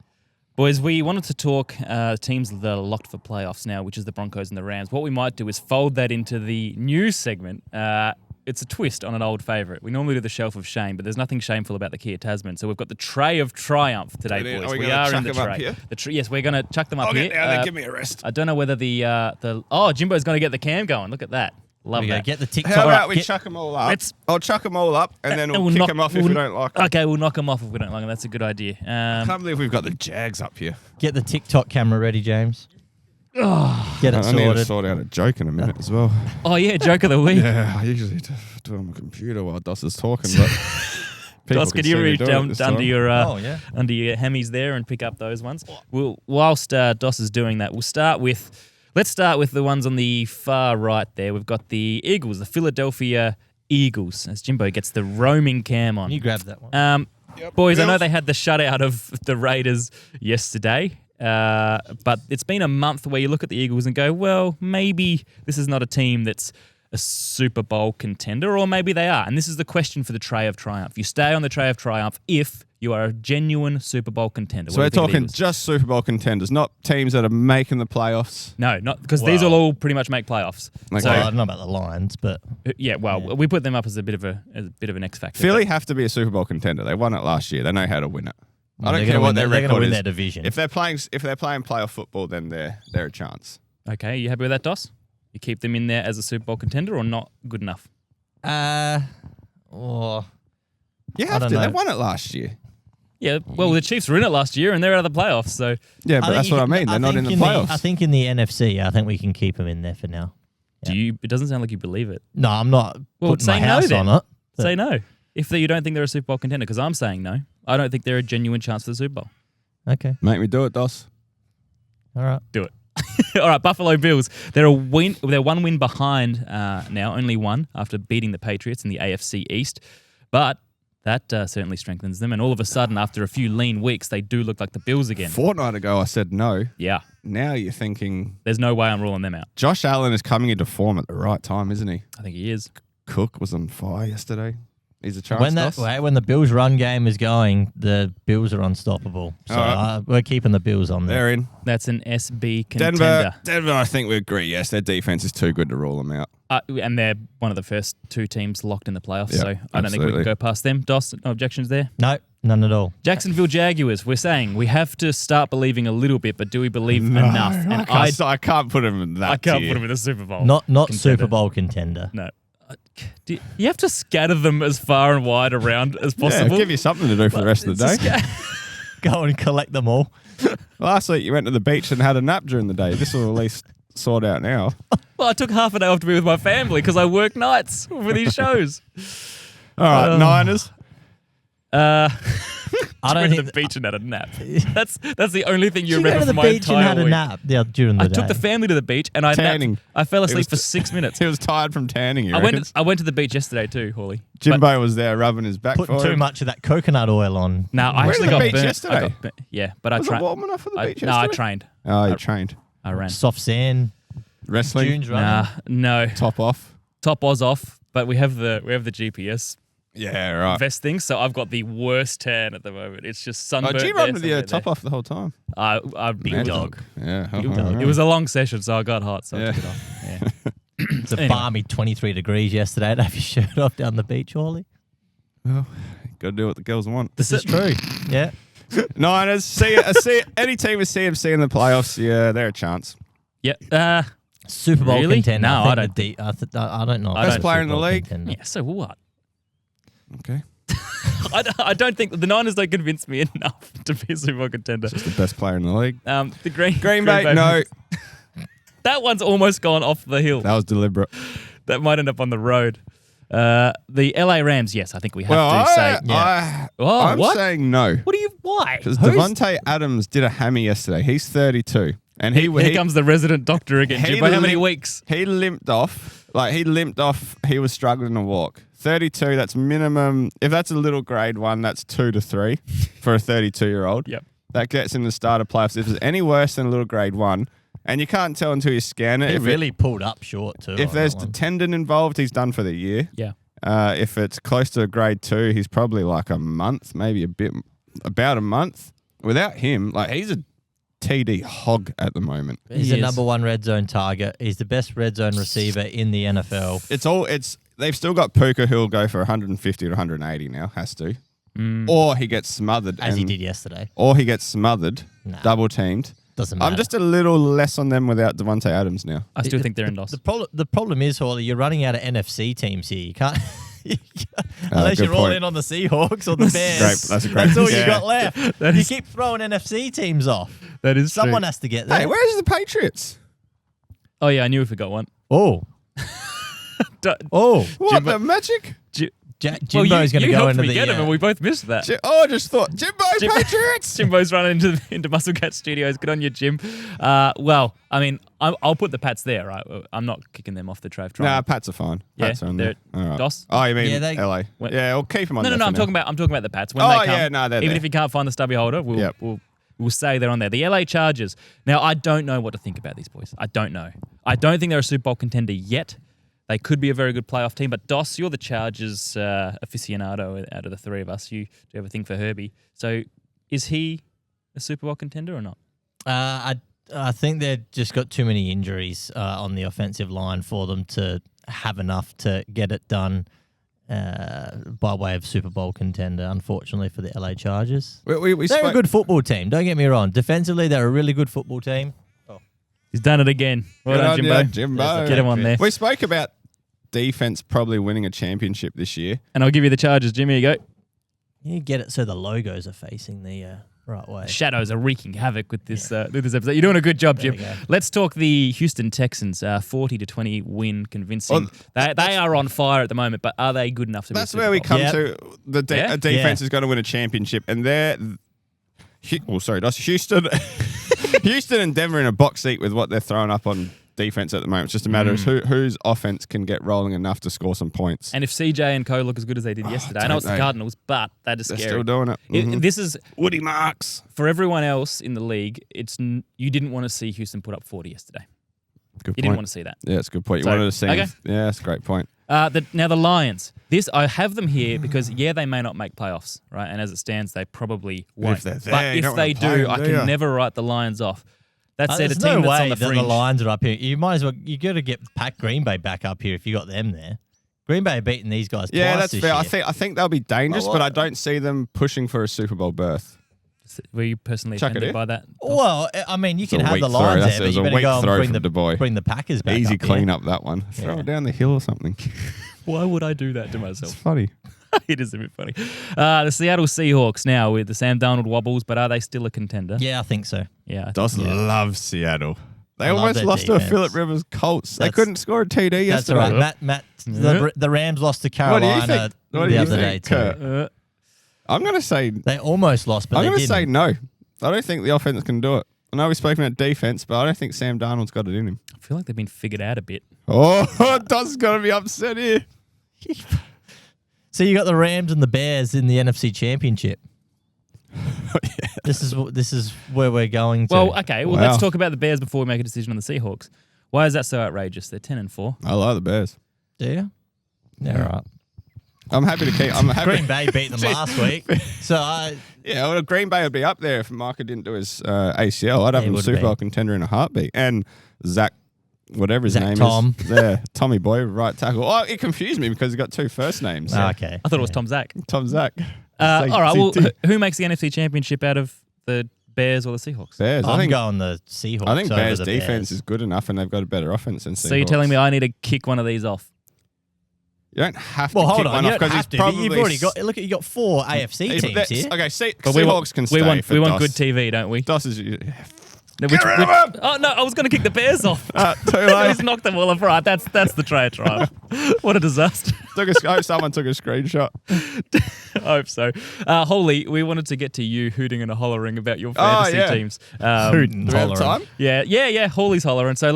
Boys, we wanted to talk teams that are locked for playoffs now, which is the Broncos and the Rams. What we might do is fold that into the news segment. It's a twist on an old favourite. We normally do the Shelf of Shame, but there's nothing shameful about the Kia Tasman. So we've got the Tray of Triumph today, boys. Are we are in the chuck 'em tray. up here? Yes, we're going to chuck them up here. Get down there, give me a rest. I don't know whether Jimbo's going to get the cam going. Look at that. Love We go that. get the TikTok. How about we chuck them all up? I'll chuck them all up, and then we'll kick them off if we don't like them. Okay, we'll knock them off if we don't like them. That's a good idea. I can't believe we've got the Jags up here. Get the TikTok camera ready, James. Get it I need to sorted. sort out a joke in a minute as well. Oh, yeah, joke of the week. Yeah, I usually do it on my computer while Dos is talking, but people Dos, can see you me reach doing it down this under time. your yeah. under your hemis there and pick up those ones? Whilst Dos is doing that, let's start with the ones on the far right there. We've got the Eagles, the Philadelphia Eagles, as Jimbo gets the roaming cam on. You grab that one. Boys, I know they had the shutout of the Raiders yesterday, but it's been a month where you look at the Eagles and go, well, maybe this is not a team that's a Super Bowl contender, or maybe they are. And this is the question for the Tray of Triumph. You stay on the Tray of Triumph if you are a genuine Super Bowl contender. So we're talking just Super Bowl contenders, not teams that are making the playoffs. No, not because these will all pretty much make playoffs. Okay. So I don't know about the Lions, but we put them up as a bit of an X factor. Philly have to be a Super Bowl contender. They won it last year. They know how to win it. I don't they're care gonna what win their they're record gonna win is. their division. If they're playing playoff football, then they're a chance. Okay, you happy with that, Dos? You keep them in there as a Super Bowl contender or not good enough? You have don't to. know. They won it last year. Yeah, well, the Chiefs were in it last year and they're out of the playoffs, so Yeah, but that's what I mean. They're not in the playoffs. I think in the NFC, I think we can keep them in there for now. it doesn't sound like you believe it. No, I'm not Well, putting say my no house then. on it. Say no. If you don't think they're a Super Bowl contender, because I'm saying no. I don't think they're a genuine chance for the Super Bowl. Okay. Make me do it, Dos. All right. Do it. All right, Buffalo Bills. They're one win behind now, only one after beating the Patriots in the AFC East. But that certainly strengthens them. And all of a sudden, after a few lean weeks, they do look like the Bills again. Fortnight ago, I said no. Yeah. Now you're thinking There's no way I'm ruling them out. Josh Allen is coming into form at the right time, isn't he? I think he is. Cook was on fire yesterday. He's a chance. When the Bills run game is going, the Bills are unstoppable. So All right. we're keeping the Bills on there. They're in. That's an SB contender. Denver, I think we agree. Yes, their defense is too good to rule them out. And they're one of the first two teams locked in the playoffs, Yeah, so I don't think we can absolutely. go past them. Dos, no objections there? No, none at all. Jacksonville Jaguars, we're saying we have to start believing a little bit, but do we believe enough? And I can't put him in that. I can't tier. put them in the Super Bowl. Not contender. Super Bowl contender. No. You have to scatter them as far and wide around as Yeah, possible. give you something to do for the rest of the It's day. just Go and collect them all. Last week you went to the beach and had a nap during the day. This will at least sort out now. Well, I took half a day off to be with my family because I work nights for these shows. All right, Niners. I don't went to think the beach and had a nap. That's the only thing you Did you go remember to the from my beach and entire had a week. nap during the I day. took the family to the beach and I Tanning. napped. I fell It asleep was for 6 minutes. He was tired from tanning. You I reckon? went to the beach yesterday too, Hawley. Jimbo was there rubbing his back Putting for too him. much of that coconut oil on. No, I Where actually at the got beach burnt. yesterday? Yeah, but I Was it trained. warm enough for the beach No, I yesterday? trained. Oh, you trained. I ran. Soft sand. Wrestling. Dunes running. Nah, no. Top off. Top was off, but we have the GPS Yeah, right. vest thing, so I've got the worst tan at the moment. It's just Oh, sunburnt. did you run with your top off the whole time? Big Mad dog. Yeah. Big dog. It was a long session, so I got hot, so I Yeah. took it off. Yeah. It's a Anyway. balmy 23 degrees yesterday to have your shirt off down the beach, Hawley. Well, got to do what the girls want. This is true. Yeah. Niners, see any team with CMC in the playoffs, yeah, they're a chance. Yeah. Super Bowl Really? contender. No, think I don't the I don't know. if Best they're a player in Super the Bowl league? contender. Yeah. So what? Okay. I don't think the Niners don't convince me enough to be a Super Bowl contender. Just the best player in the league. The Green Bay, no. That one's almost gone off the hill. That was deliberate. That might end up on the road. The LA Rams, yes, I think we have to say. I'm what? saying no. What do you? Why? Because Devontae Adams did a hammy yesterday. He's 32. And Here comes the resident doctor again. he Jimbo, how many lim- weeks? He limped off. He was struggling to walk. 32, that's minimum. If that's a little grade 1, that's 2 to 3 for a 32-year-old. Yep. That gets in the starter playoffs. If it's any worse than a little grade 1, and you can't tell until you scan it. He If really pulled up short too. if on there's that the one. tendon involved, he's done for the year. Yeah. If it's close to a grade 2, he's probably like a month, maybe about a month. Without him, he's a TD hog at the moment. He's He the is. number one red zone target. He's the best red zone receiver in the NFL. They've still got Puka who'll go for 150 to 180 now, has to. Or he gets smothered. As he did yesterday. Or he gets smothered, Nah. double teamed. Doesn't matter. I'm just a little less on them without Devontae Adams now. I still think they're in DOS. The problem is, Hawley, you're running out of NFC teams here. You can't. Unless good you're all point. in on the Seahawks or the Bears. That's a great That's all yeah. you got left. That You is- keep throwing NFC teams off. That is Someone true. has to get there. Hey, where's the Patriots? Oh yeah, I knew we forgot one. Oh. D- Oh. What, Jimbo- the Magic? Jimbo's going to go into me the. get him, and we both missed that. I just thought, Jimbo Jim- Patriots! Jimbo's running into Muscle Cat Studios. Good on you, Jim. Well, I mean, I'll put the Pats there, right? I'm not kicking them off the Trave Nah, trial. Pats are fine. Yeah, Pats are on they're there. All right. DOS? Oh, you mean Yeah, they- LA? When- Yeah, we'll keep them on No, there. I'm for now. talking about the Pats. When Oh, they come, yeah, no, they're even there. if you can't find the stubby holder, Yep. we'll say they're on there. The LA Chargers. Now, I don't know what to think about these boys. I don't know. I don't think they're a Super Bowl contender yet. They could be a very good playoff team, but Doss, you're the Chargers aficionado out of the three of us. You do have a thing for Herbie. So is he a Super Bowl contender or not? I think they've just got too many injuries on the offensive line for them to have enough to get it done by way of Super Bowl contender, unfortunately, for the LA Chargers. We They're spoke- a good football team, don't get me wrong. Defensively, they're a really good football team. He's done it again. Well Good done, on Jimbo. ya, Jimbo. Get him on there. We spoke about defense probably winning a championship this year. And I'll give you the Chargers, Jimmy. You go. You get it so the logos are facing the right way. Shadows are wreaking havoc with this episode. You're doing a good job, There Jim. we go. Let's talk the Houston Texans. 40-20 win, convincing. They are on fire at the moment, but are they good enough to? That's be a where we Super Bowl? come to Yeah? a defense Yeah. is going to win a championship, and they're that's Houston. Houston and Denver in a box seat with what they're throwing up on defense at the moment. It's just a matter of whose offense can get rolling enough to score some points. And if CJ and Co look as good as they did yesterday, I know it's the don't know. Cardinals, but that is They're scary. still doing it. This is Woody Marks. for everyone else in the league. You didn't want to see Houston put up 40 yesterday. Good You point. didn't want to see that. Yeah, it's a good point. You So, wanted to see. okay. Yeah, that's a great point. Now the Lions. I have them here because they may not make playoffs, right? And as it stands, they probably won't. if they're there, but you if don't they wanna play do, them, I do can ya? never write the Lions off. That said, a There's team no that's way on the that fringe. the Lions are up here. You might as well. You got to get Green Bay back up here if you got them there. Green Bay are beating these guys. Yeah, twice that's this fair. year. I think they'll be dangerous, Well, but I don't see them pushing for a Super Bowl berth. Were you personally Chuck it offended in. by that? Well, I mean, you can a have weak the throw. Lions That's- there, it but was you a better weak go throw and from Du Bois. bring the Packers back. Easy up here. clean up that one. Throw Yeah. it down the hill or something. Why would I do that to It's myself? funny. It is a bit funny. The Seattle Seahawks now with the Sam Darnold wobbles, but are they still a contender? Yeah, I think so. Yeah. I think Does so. love Seattle. They I love almost their lost to a defense. Phillip Rivers Colts. They That's- couldn't score a TD That's yesterday. all right. Matt, the Rams lost to What do you Carolina think? What do the you other day think, too. Kurt? I'm going to say They almost lost, but I'm they going to didn't. say no. I don't think the offense can do it. I know we've spoken about defense, but I don't think Sam Darnold's got it in him. I feel like they've been figured out a bit. Oh, Dod's going to be upset here. So you got the Rams and the Bears in the NFC Championship. Yeah. This is where we're going to. Well, okay. Well, Wow. let's talk about the Bears before we make a decision on the Seahawks. Why is that so outrageous? They're 10-4. I like the Bears. Do you? Yeah, right. I'm happy to keep. I'm happy. Green Bay beat them last week. So Yeah, well, Green Bay would be up there if Micah didn't do his ACL. I'd have He him would Super be. Bowl contender in a heartbeat. And Zach, whatever his Zach name Tom. is. Yeah, Tommy Boy, right tackle. Oh, it confused me because he got two first names. okay. I thought it was Tom Zach. Tom Zach. All right. Well, who makes the NFC Championship out of the Bears or the Seahawks? Bears. I I'm think going the Seahawks. I think over Bears the defense Bears. is good enough, and they've got a better offense than Seahawks. So you're telling me I need to kick one of these off? You don't have to Well, kick hold one on. You off don't because he's have to. But probably. You've already got. Look, you got 4 AFC teams here. Okay, But we Seahawks can stay. want for good Dos. TV, don't we? Dos is No, Get rid of him! Oh no, I was going to kick the Bears off. too late. He's knocked them all apart. That's the triumph. What a disaster. Someone took a screenshot. I hope so. Holly, we wanted to get to you hooting and hollering about your fantasy yeah. teams. Hooting, Do we have hollering. time? Yeah. Holly's hollering. So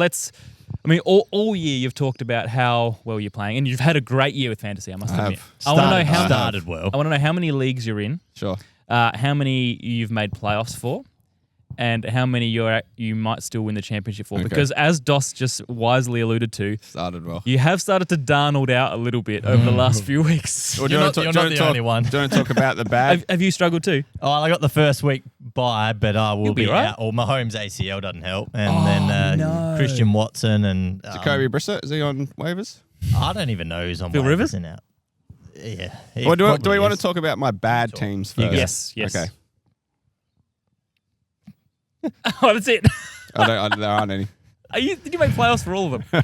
all year you've talked about how well you're playing, and you've had a great year with fantasy, I must I admit. have. I want to know how started well. I want to know how many leagues you're in, Sure. how many you've made playoffs for, and how many you might still win the championship for. Okay. Because as Dos just wisely alluded to, Started well. you have started to Darnold out a little bit over the last few weeks. Well, You're not the only one. Do you want to talk about the bad? Have you struggled too? Oh, I got the first week bye, but I will You'll be be right. out. Or Mahomes ACL doesn't help, and then no. Christian Watson and Jacoby Brissett, is he on waivers? I don't even know who's on Phil waivers Rivers? and out. Yeah. he Or do we probably want is. to talk about my bad teams first? Yes. Okay. Oh, that's it. There aren't any. Did you make playoffs for all of them?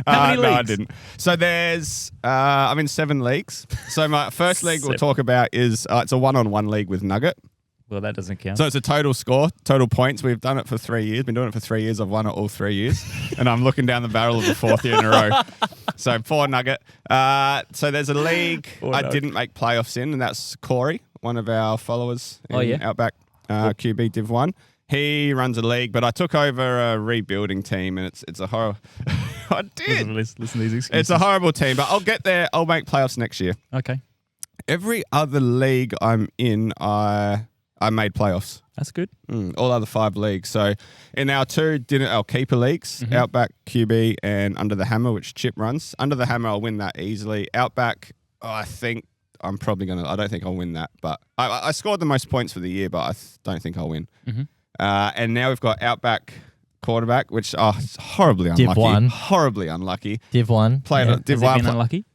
How many No, I leagues? didn't. So there's, I'm in 7 leagues. So my first league we'll 7. talk about is, it's a 1-on-1 league with Nugget. Well, that doesn't count. So it's a total score, total points. We've done it for 3 years. Been doing it for 3 years. I've won it all 3 years. And I'm looking down the barrel of the 4th year in a row. So 4 Nugget. So there's a league I didn't make playoffs in, and that's Corey, one of our followers in Outback QB Div 1. He runs a league, but I took over a rebuilding team, and it's a horror. I did. Listen to these excuses. It's a horrible team, but I'll get there. I'll make playoffs next year. Okay. Every other league I'm in, I made playoffs. That's good. All other 5 leagues. So in our our keeper leagues, Outback, QB, and Under the Hammer, which Chip runs. Under the Hammer, I'll win that easily. Outback, I think I'm probably going to... I don't think I'll win that, but I scored the most points for the year, but I don't think I'll win. And now we've got Outback quarterback, which it's horribly unlucky. Div 1. Horribly unlucky. Div 1? Played Yeah. Div Has it 1. been unlucky?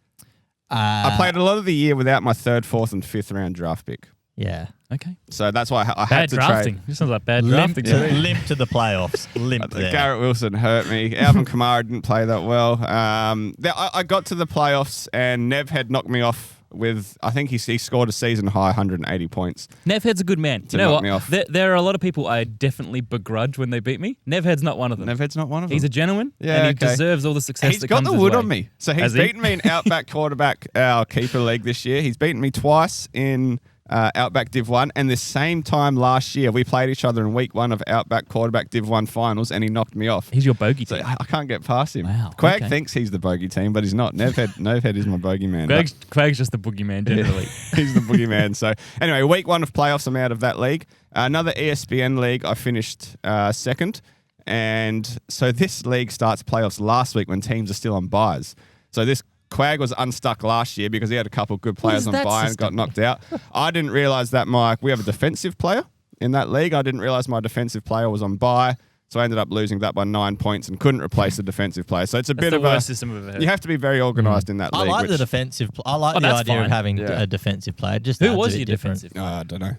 I played a lot of the year without my 3rd, 4th, and 5th round draft pick. Yeah. Okay. So that's why I had Bad to drafting. trade. This sounds like bad Limp drafting. to, limp to the playoffs. Limp there. Garrett Wilson hurt me. Alvin Kamara didn't play that well. I got to the playoffs, and Nev had knocked me off with, I think he scored a season high 180 points. Nevhead's a good man. To You know knock what? me off. There are a lot of people I definitely begrudge when they beat me. Nevhead's not one of them. Nevhead's not one of them. He's a gentleman, Yeah, and he okay. deserves all the success He's that got comes the his wood way. on me. So he's Has he? beaten me in Outback quarterback, our keeper league this year. He's beaten me twice in Outback Div 1. And the same time last year, we played each other in week 1 of Outback quarterback Div 1 finals, and he knocked me off. He's your bogey So team. I can't get past him. Wow, Quag okay. thinks he's the bogey team, but he's not. Nevhead is my bogey man. Craig's just the boogeyman generally. He's the boogeyman. So anyway, week 1 of playoffs, I'm out of that league. Another ESPN league, I finished 2nd. And so this league starts playoffs last week when teams are still on buys. So this Quag was unstuck last year because he had a couple of good players is on that buy and system? got knocked out. I didn't realize that we have a defensive player in that league. I didn't realize my defensive player was on buy. So I ended up losing that by 9 points and couldn't replace the defensive player. So it's a That's bit the of worst a... system I've ever heard. You have to be very organised in that I league. like which, the defensive. I like Oh, the that's idea fine. of having Yeah. a defensive player. Just Who adds was a your bit different. defensive? I don't know.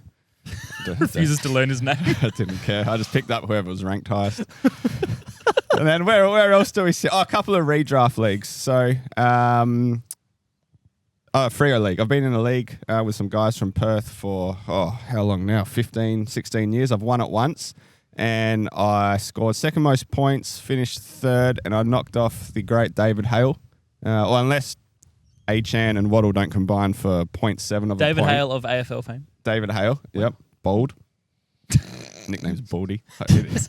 Refuses to learn his name. I didn't care. I just picked up whoever was ranked highest. And then where else do we sit? Oh, a couple of redraft leagues. So, Freo League. I've been in a league with some guys from Perth for, how long now? 15, 16 years. I've won it once. And I scored 2nd most points, finished 3rd, and I knocked off the great David Hale. Or unless Achan and Waddle don't combine for 0.7 of David a point. Hale of AFL fame. David Hale, yep, Bald. Nickname's Baldy.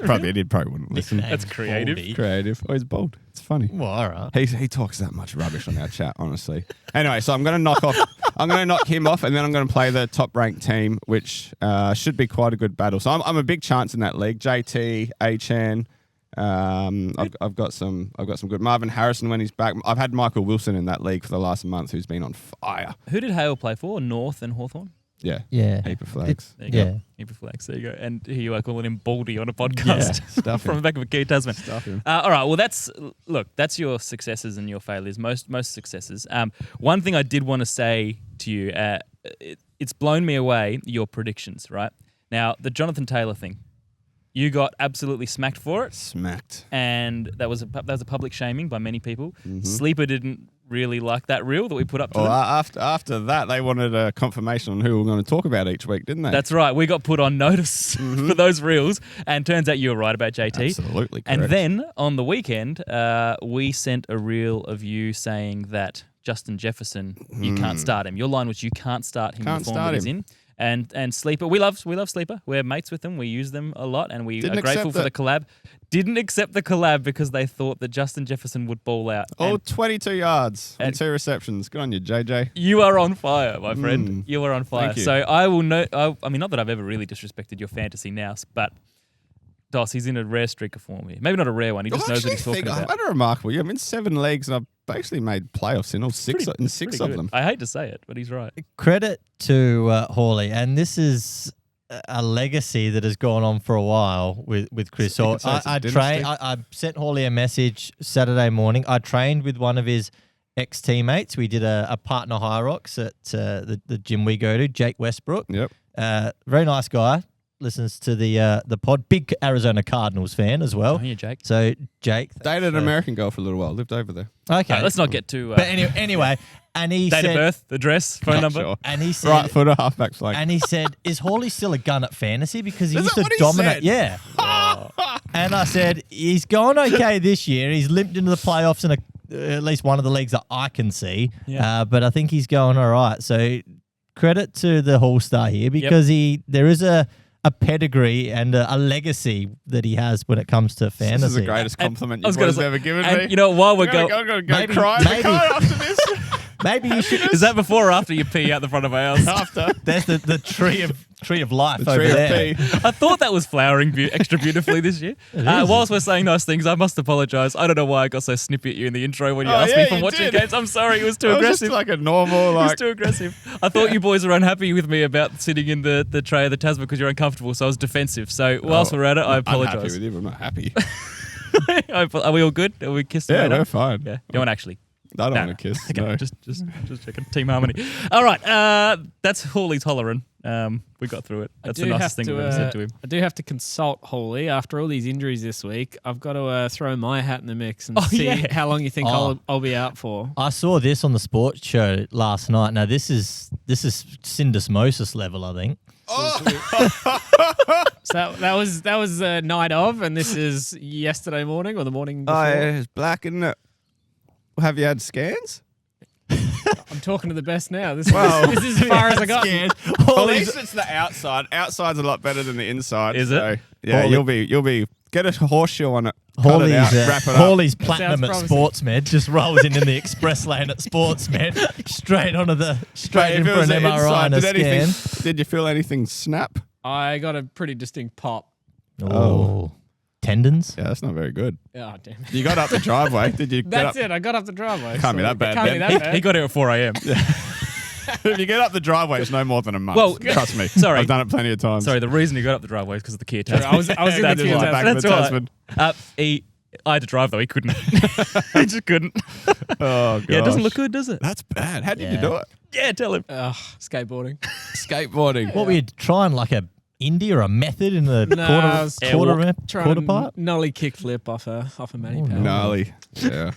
Probably wouldn't listen. That's creative. Baldy. Creative. Oh, he's bald. It's funny. Well, all right. He talks that much rubbish on our chat, honestly. Anyway, so I'm going to knock him off, and then I'm going to play the top ranked team, which should be quite a good battle. So I'm a big chance in that league. JT, Achan. I've got some good Marvin Harrison when he's back. I've had Michael Wilson in that league for the last month, who's been on fire. Who did Hale play for? North and Hawthorn? Yeah. Heap of flags. There you go. Heap of flags. There you go. And here you are calling him Baldy on a podcast from the back of a Kia Tasman. Stuff him. All right. Well, that's your successes and your failures. Most successes. One thing I did want to say to you, it's blown me away, your predictions, right? Now, the Jonathan Taylor thing, you got absolutely smacked for it. Smacked. And that was a public shaming by many people. Mm-hmm. Sleeper didn't really like that reel that we put up to Well, them. after that, they wanted a confirmation on who we're going to talk about each week, didn't they? That's right. We got put on notice for those reels, and turns out you were right about JT. Absolutely correct. And then on the weekend, we sent a reel of you saying that Justin Jefferson, you can't start him. Your line was you can't start him in the form that he's in. And Sleeper, we love Sleeper. We're mates with them. We use them a lot, and we are grateful for the collab. Didn't accept the collab because they thought that Justin Jefferson would ball out. Oh, 22 yards and 2 receptions. Good on you, JJ. You are on fire, my friend. You are on fire. Thank you. So I will know. I mean, not that I've ever really disrespected your fantasy now, but Dos, he's in a rare streak of form here. Maybe not a rare one. He just knows what he's talking about. I've had a remarkable year. I'm in 7 leagues, and I've basically made playoffs in all six of them. I hate to say it, but he's right. Credit to Hawley, and this is a legacy that has gone on for a while with Chris. So I sent Hawley a message Saturday morning. I trained with one of his ex-teammates. We did a partner high rocks at the gym we go to, Jake Westbrook. Yep. Very nice guy. Listens to the pod. Big Arizona Cardinals fan as well. Oh, yeah, Jake. So Jake Dated an American girl for a little while. Lived over there. Okay. Let's not get too. But anyway, and he date said, of birth, address, phone number. Sure. and he said, Right footer, halfback flank. and he said, is Hawley still a gun at fantasy because he Is used that to what he dominate? said? Yeah. And I said, he's gone okay this year. He's limped into the playoffs in at least one of the leagues that I can see. Yeah. But I think he's going all right. So credit to the Hall star here because there is a pedigree and a legacy that he has when it comes to fantasy. This is the greatest compliment you've ever given me. You know, while we're going, I'm going to go cry in the car after this. Maybe you should. is that before or after you pee out the front of my house? After. There's the tree of life The over tree there. of pee. I thought that was flowering extra beautifully this year. Whilst we're saying nice things, I must apologise. I don't know why I got so snippy at you in the intro when you asked me from watching games. I'm sorry, it was too It was aggressive. just like a normal, It was too aggressive. I thought you boys were unhappy with me about sitting in the tray of the Tasman because you're uncomfortable, so I was defensive. So whilst we're at it, I I'm happy apologise. with you, but I'm not happy. Are we all good? Are we kissed? Yeah, later? we're fine. Yeah, don't actually. I don't No, want to kiss. Okay, No. just checking. Team harmony. All right, that's Hawley's hollering. We got through it. That's the nicest thing we've ever said to him. I do have to consult Hawley after all these injuries this week. I've got to throw my hat in the mix and see how long you think I'll be out for. I saw this on the sports show last night. Now this is syndesmosis level, I think. So that was the night of, and this is yesterday morning or the morning before. Oh, yeah, it's black, isn't it? Have you had scans? I'm talking to the best now. This is as far as I got. At least it's the outside. Outside's a lot better than the inside. Is so, it? Yeah, Hawley- you'll be get a horseshoe on it. Cut it out, wrap it up. Hawley's platinum Sounds at promising. Sportsmed just rolls into the express lane at Sportsmed, straight Mate, in if it for was an the MRI and a inside, scan. did you feel anything snap? I got a pretty distinct pop. Oh, tendons. Yeah, that's not very good. Oh, damn it. You got up the driveway. Did you? That's it. I got up the driveway. Can't be that bad, Can't be Ben. that bad. He got here at 4 a.m. If you get up the driveway, it's no more than a month. Well, trust me. sorry. I've done it plenty of times. Sorry, the reason he got up the driveway is because of the Kia Tasman. I was in the That is Kia like Tasman. back in the That's right. Tasman. I had to drive though. He couldn't. He just couldn't. Oh god. Yeah, it doesn't look good, does it? That's bad. How did you Yeah. do it? Yeah, tell him. Skateboarding. Skateboarding. What were you trying, like a indie or a method in the No, I was quarter Trying part? to nollie kickflip off a Manny Powell. Gnarly. Yeah.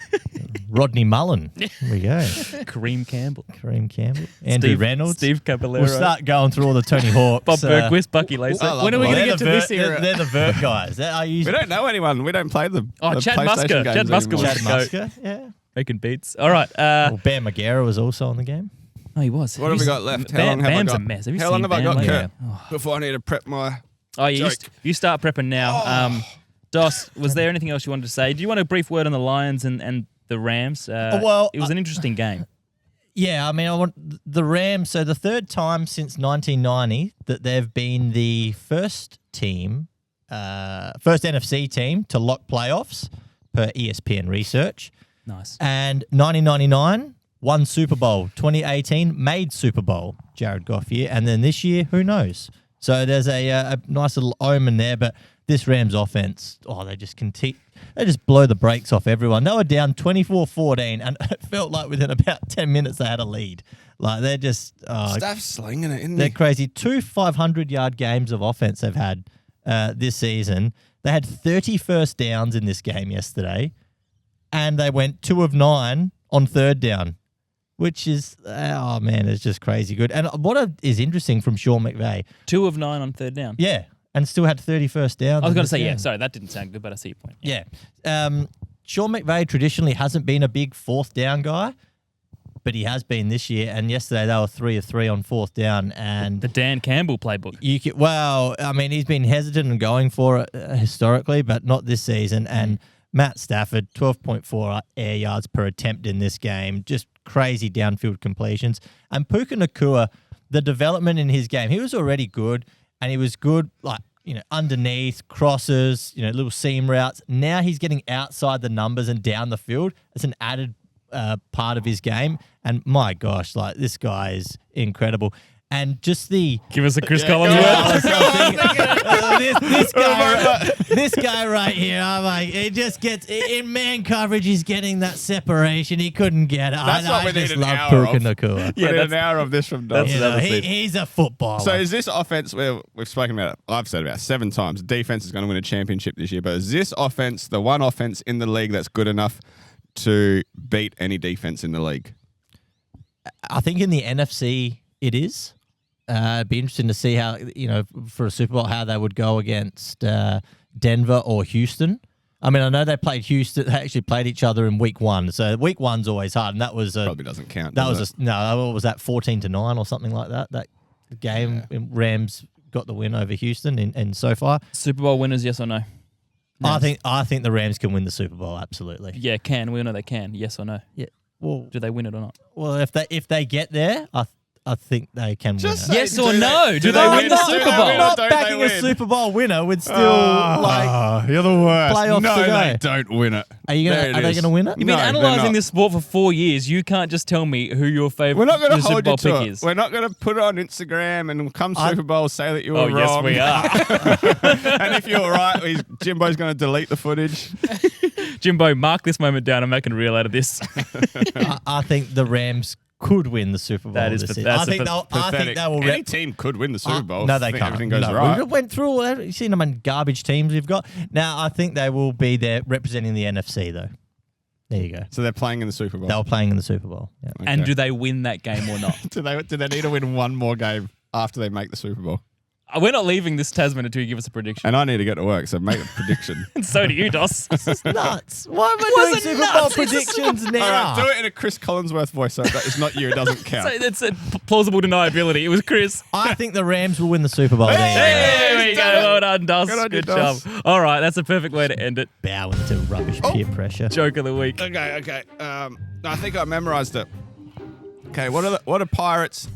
Rodney Mullen. There we go. Kareem Campbell. Kareem Campbell. Andrew Reynolds. Steve Caballero. We'll start going through all the Tony Hawks. Bob Bergquist, Bucky Lacer. When are we going to get to this They're, era? they're the vert guys. We don't know anyone. We don't play the Oh, the Chad PlayStation Musker. games Chad Musker anymore. was Chad the goat. Musker. Yeah. making beats. All right. Well, Bam Margera was also on the game. Oh, he was. What have we got left? How long Bam's have I got? a mess. Have you How long seen have I got, Bam Kurt? lately? Before I need to prep my Oh, yeah, joke. you start prepping now. Dos, was there anything else you wanted to say? Do you want a brief word on the Lions and the Rams? Well, it was an interesting game. Yeah, I mean, I want the Rams. So the third time since 1990 that they've been the first team, first NFC team to lock playoffs per ESPN research. Nice. And 1999 won Super Bowl. 2018 made Super Bowl. Jared Goff year, and then this year, who knows? So there's a nice little omen there, but this Rams offense, they just they just blow the brakes off everyone. They were down 24-14, and it felt like within about 10 minutes they had a lead. Like they're just Staff's slinging it, isn't they're he? crazy. 2 500-yard games of offense they've had this season. They had 30 first downs in this game yesterday, and they went 2 of 9 on third down, which is, it's just crazy good. And what is interesting from Sean McVay, 2 of 9 on third down. yeah, and still had 30 first downs. I was in going to this say, game. yeah, sorry, that didn't sound good, but I see your point. Yeah. Sean McVay traditionally hasn't been a big fourth down guy, but he has been this year. And yesterday they were 3 of 3 on fourth down. And The Dan Campbell playbook. he's been hesitant and going for it historically, but not this season. And Matt Stafford, 12.4 air yards per attempt in this game. Just crazy downfield completions. And Puka Nacua, the development in his game, he was already good, and he was good, underneath, crosses, little seam routes. Now he's getting outside the numbers and down the field. It's an added part of his game. And my gosh, this guy is incredible. And just the... Give us a Chris Collins this guy right here, I'm like, it just gets... In man coverage, he's getting that separation. He couldn't get it. That's what we need an hour Puka of. Nacua. Yeah, an hour of this from Dom. He's a footballer. So is this offense, we've spoken about it, I've said about 7 times, defense is going to win a championship this year, but is this offense the one offense in the league that's good enough to beat any defense in the league? I think in the NFC it is. It'd be interesting to see how, for a Super Bowl, how they would go against Denver or Houston. I mean, I know they played Houston. They actually played each other in week 1. So week 1's always hard, and that was Probably doesn't count. That does was it? what was that, 14-9 or something like that? That game, Rams got the win over Houston in SoFi. Super Bowl winners, yes or no? I think the Rams can win the Super Bowl, absolutely. Yeah, can. We all know they can. Yes or no? Yeah. Well, Do they win it or not? Well, if they get there, I think they can win it. Yes or no? Do they win the Super Bowl? I'm not backing a Super Bowl winner with still you're the worst. playoffs No, to go. they don't win it. Are they going to win it? You've been No, they're analysing not. this sport for 4 years. You can't just tell me who your favourite We're not going to Super hold Bowl you to pick it. is. We're not going to put it on Instagram and come Super Bowl say that you were Oh, wrong. yes, we are. And if you're right, Jimbo's going to delete the footage. Jimbo, mark this moment down. I'm making a reel out of this. I think the Rams could win the Super Bowl. That is this pat- season. that's I think Pathetic. they will. Any team could win the Super Bowl. No, they if can't. Everything goes No, right. We went through. You've seen them in garbage teams we've got. Now I think they will be there representing the NFC though. There you go. So they're playing in the Super Bowl. They were playing in the Super Bowl. Yeah. Okay. And do they win that game or not? do they need to win one more game after they make the Super Bowl? We're not leaving this Tasman until you give us a prediction. And I need to get to work, so make a prediction. And so do you, Dos. This is nuts. Why am I doing Wasn't Super nuts, Bowl it's just- predictions now? All right, do it in a Chris Collinsworth voice, so that it's not you. It doesn't count. So that's a plausible deniability. It was Chris. I think the Rams will win the Super Bowl. There you go. There we he's go. done it. Well done, Dos. Good on you, Good Dos. job. All right, that's a perfect way to end it. Bowing to rubbish peer pressure. Joke of the week. Okay. I think I memorized it. Okay, what are Pirates'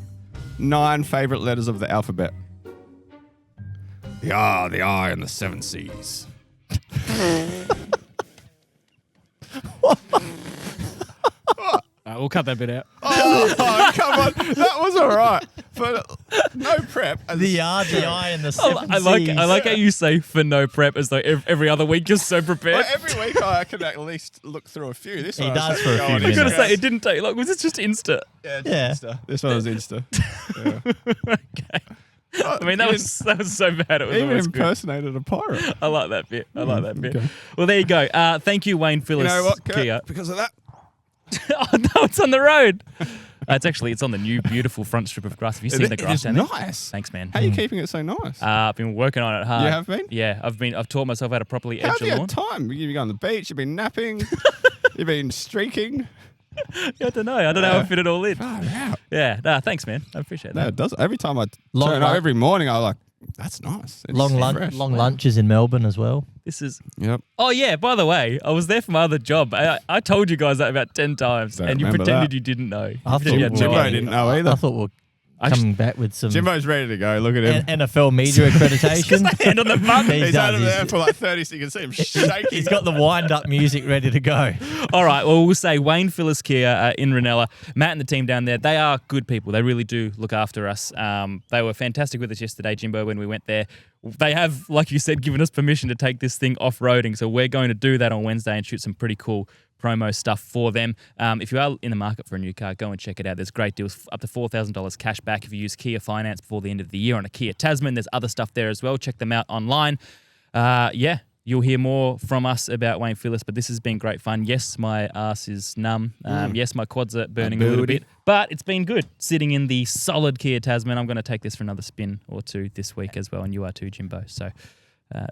9 favorite letters of the alphabet? The R, the I, and the 7 C's. We'll cut that bit out. Oh, come on. That was all right. But no prep. The R, the I, and the 7 I like how you say for no prep as though every other week you're so prepared. Well, every week I can at least look through a few. This He one does for a few I minutes. gotta say, it didn't take long. Was this just Insta? Yeah, Yeah. Insta. This one was Insta. Yeah. Okay. I mean, that was so bad. It was Even almost good. impersonated a pirate. I like that bit. Well, there you go. Thank you, Wayne You Phillis know what, Kurt? Kia. Because of that, Oh no, it's on the road. It's on the new beautiful front strip of grass. Have you seen the it grass is down there? nice. Thanks, man. How are you keeping it so nice? I've been working on it hard. You have been? Yeah, I've taught myself how to properly How edge have you a lawn. had time? You've been on the beach, you've been napping, You've been streaking. I don't know. I don't know how I fit it all in. Far out. Yeah, no, thanks, man. I appreciate No, that. it does. Every time I Long turn lunch. out every morning, I'm like, that's nice. It's fresh. Long lunches in Melbourne as well. This is. Yep. Oh yeah. By the way, I was there for my other job. I told you guys that about 10 times, Don't and you remember pretended that. you didn't know. I You pretended you had thought no Jimbo idea. didn't know either. I thought we're coming back with some Jimbo's ready to go. Look at him. NFL media accreditation. Hand on the button. He He's had does. him there for like 30 seconds. You can see him shaking. He's got the wind-up music ready to go. All right. Well, we'll say Wayne Phillis Kia in Ranella. Matt and the team down there, they are good people. They really do look after us. They were fantastic with us yesterday, Jimbo, when we went there. They have, like you said, given us permission to take this thing off-roading. So we're going to do that on Wednesday and shoot some pretty cool promo stuff for them. If you are in the market for a new car, go and check it out. There's great deals, up to $4,000 cash back if you use Kia Finance before the end of the year on a Kia Tasman. There's other stuff there as well. Check them out online. You'll hear more from us about Wayne Phillis, but this has been great fun. Yes, my ass is numb. Yes, my quads are burning a little bit, but it's been good sitting in the solid Kia Tasman. I'm going to take this for another spin or two this week as well, and you are too, Jimbo. So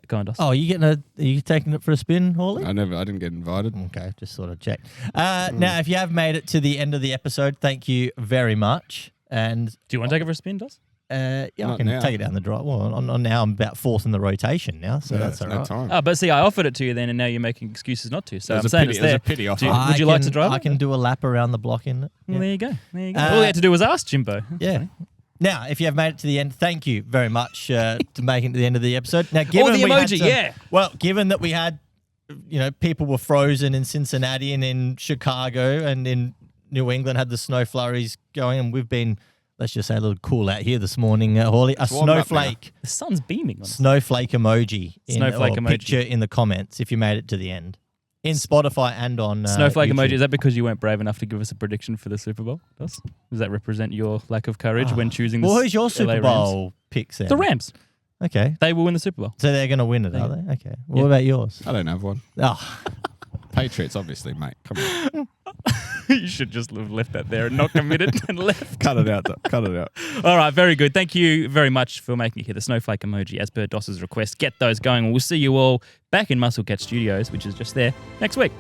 go on, Dos. Oh, are you taking it for a spin, Hawley? I didn't get invited. Okay, just sort of check. Now, if you have made it to the end of the episode, thank you very much. And Do you want to take it for a spin, Dos? I Not can now. take it down the drive. Well, on now I'm about fourth in the rotation now, so that's all no right. time. Oh, but see, I offered it to you then, and now you're making excuses not to. So There's I'm a saying pity- it's there. there's a pity offer. Would you like to drive I it? can do a lap around the block in it. Well, Yeah. there you go. There you go. Uh, All you had to do was ask, Jimbo. Yeah. Now, if you have made it to the end, thank you very much to making it to the end of the episode. Now, given the we had emoji, some- yeah. Well, given that we had, people were frozen in Cincinnati and in Chicago and in New England had the snow flurries going, and we've been, let's just say, a little cool out here this morning, Hawley. A warmed up snowflake, The sun's beaming on us. snowflake emoji, Snowflake emoji. picture in the comments if you made it to the end, in Spotify and on Snowflake YouTube. emoji. Is that because you weren't brave enough to give us a prediction for the Super Bowl? Does that represent your lack of courage when choosing the Well, who's your LA Super Rams? Bowl picks then? The Rams. Okay, They will win the Super Bowl. so they're going to win it, are they? Okay. What about yours? I don't have one. Oh, Patriots, obviously, mate. Come on. You should just have left that there and not committed and left. Cut it out. Cut it out. All right, very good. Thank you very much for making it here. The snowflake emoji, as per Doss's request. Get those going. We'll see you all back in Muscle Cat Studios, which is just there, next week.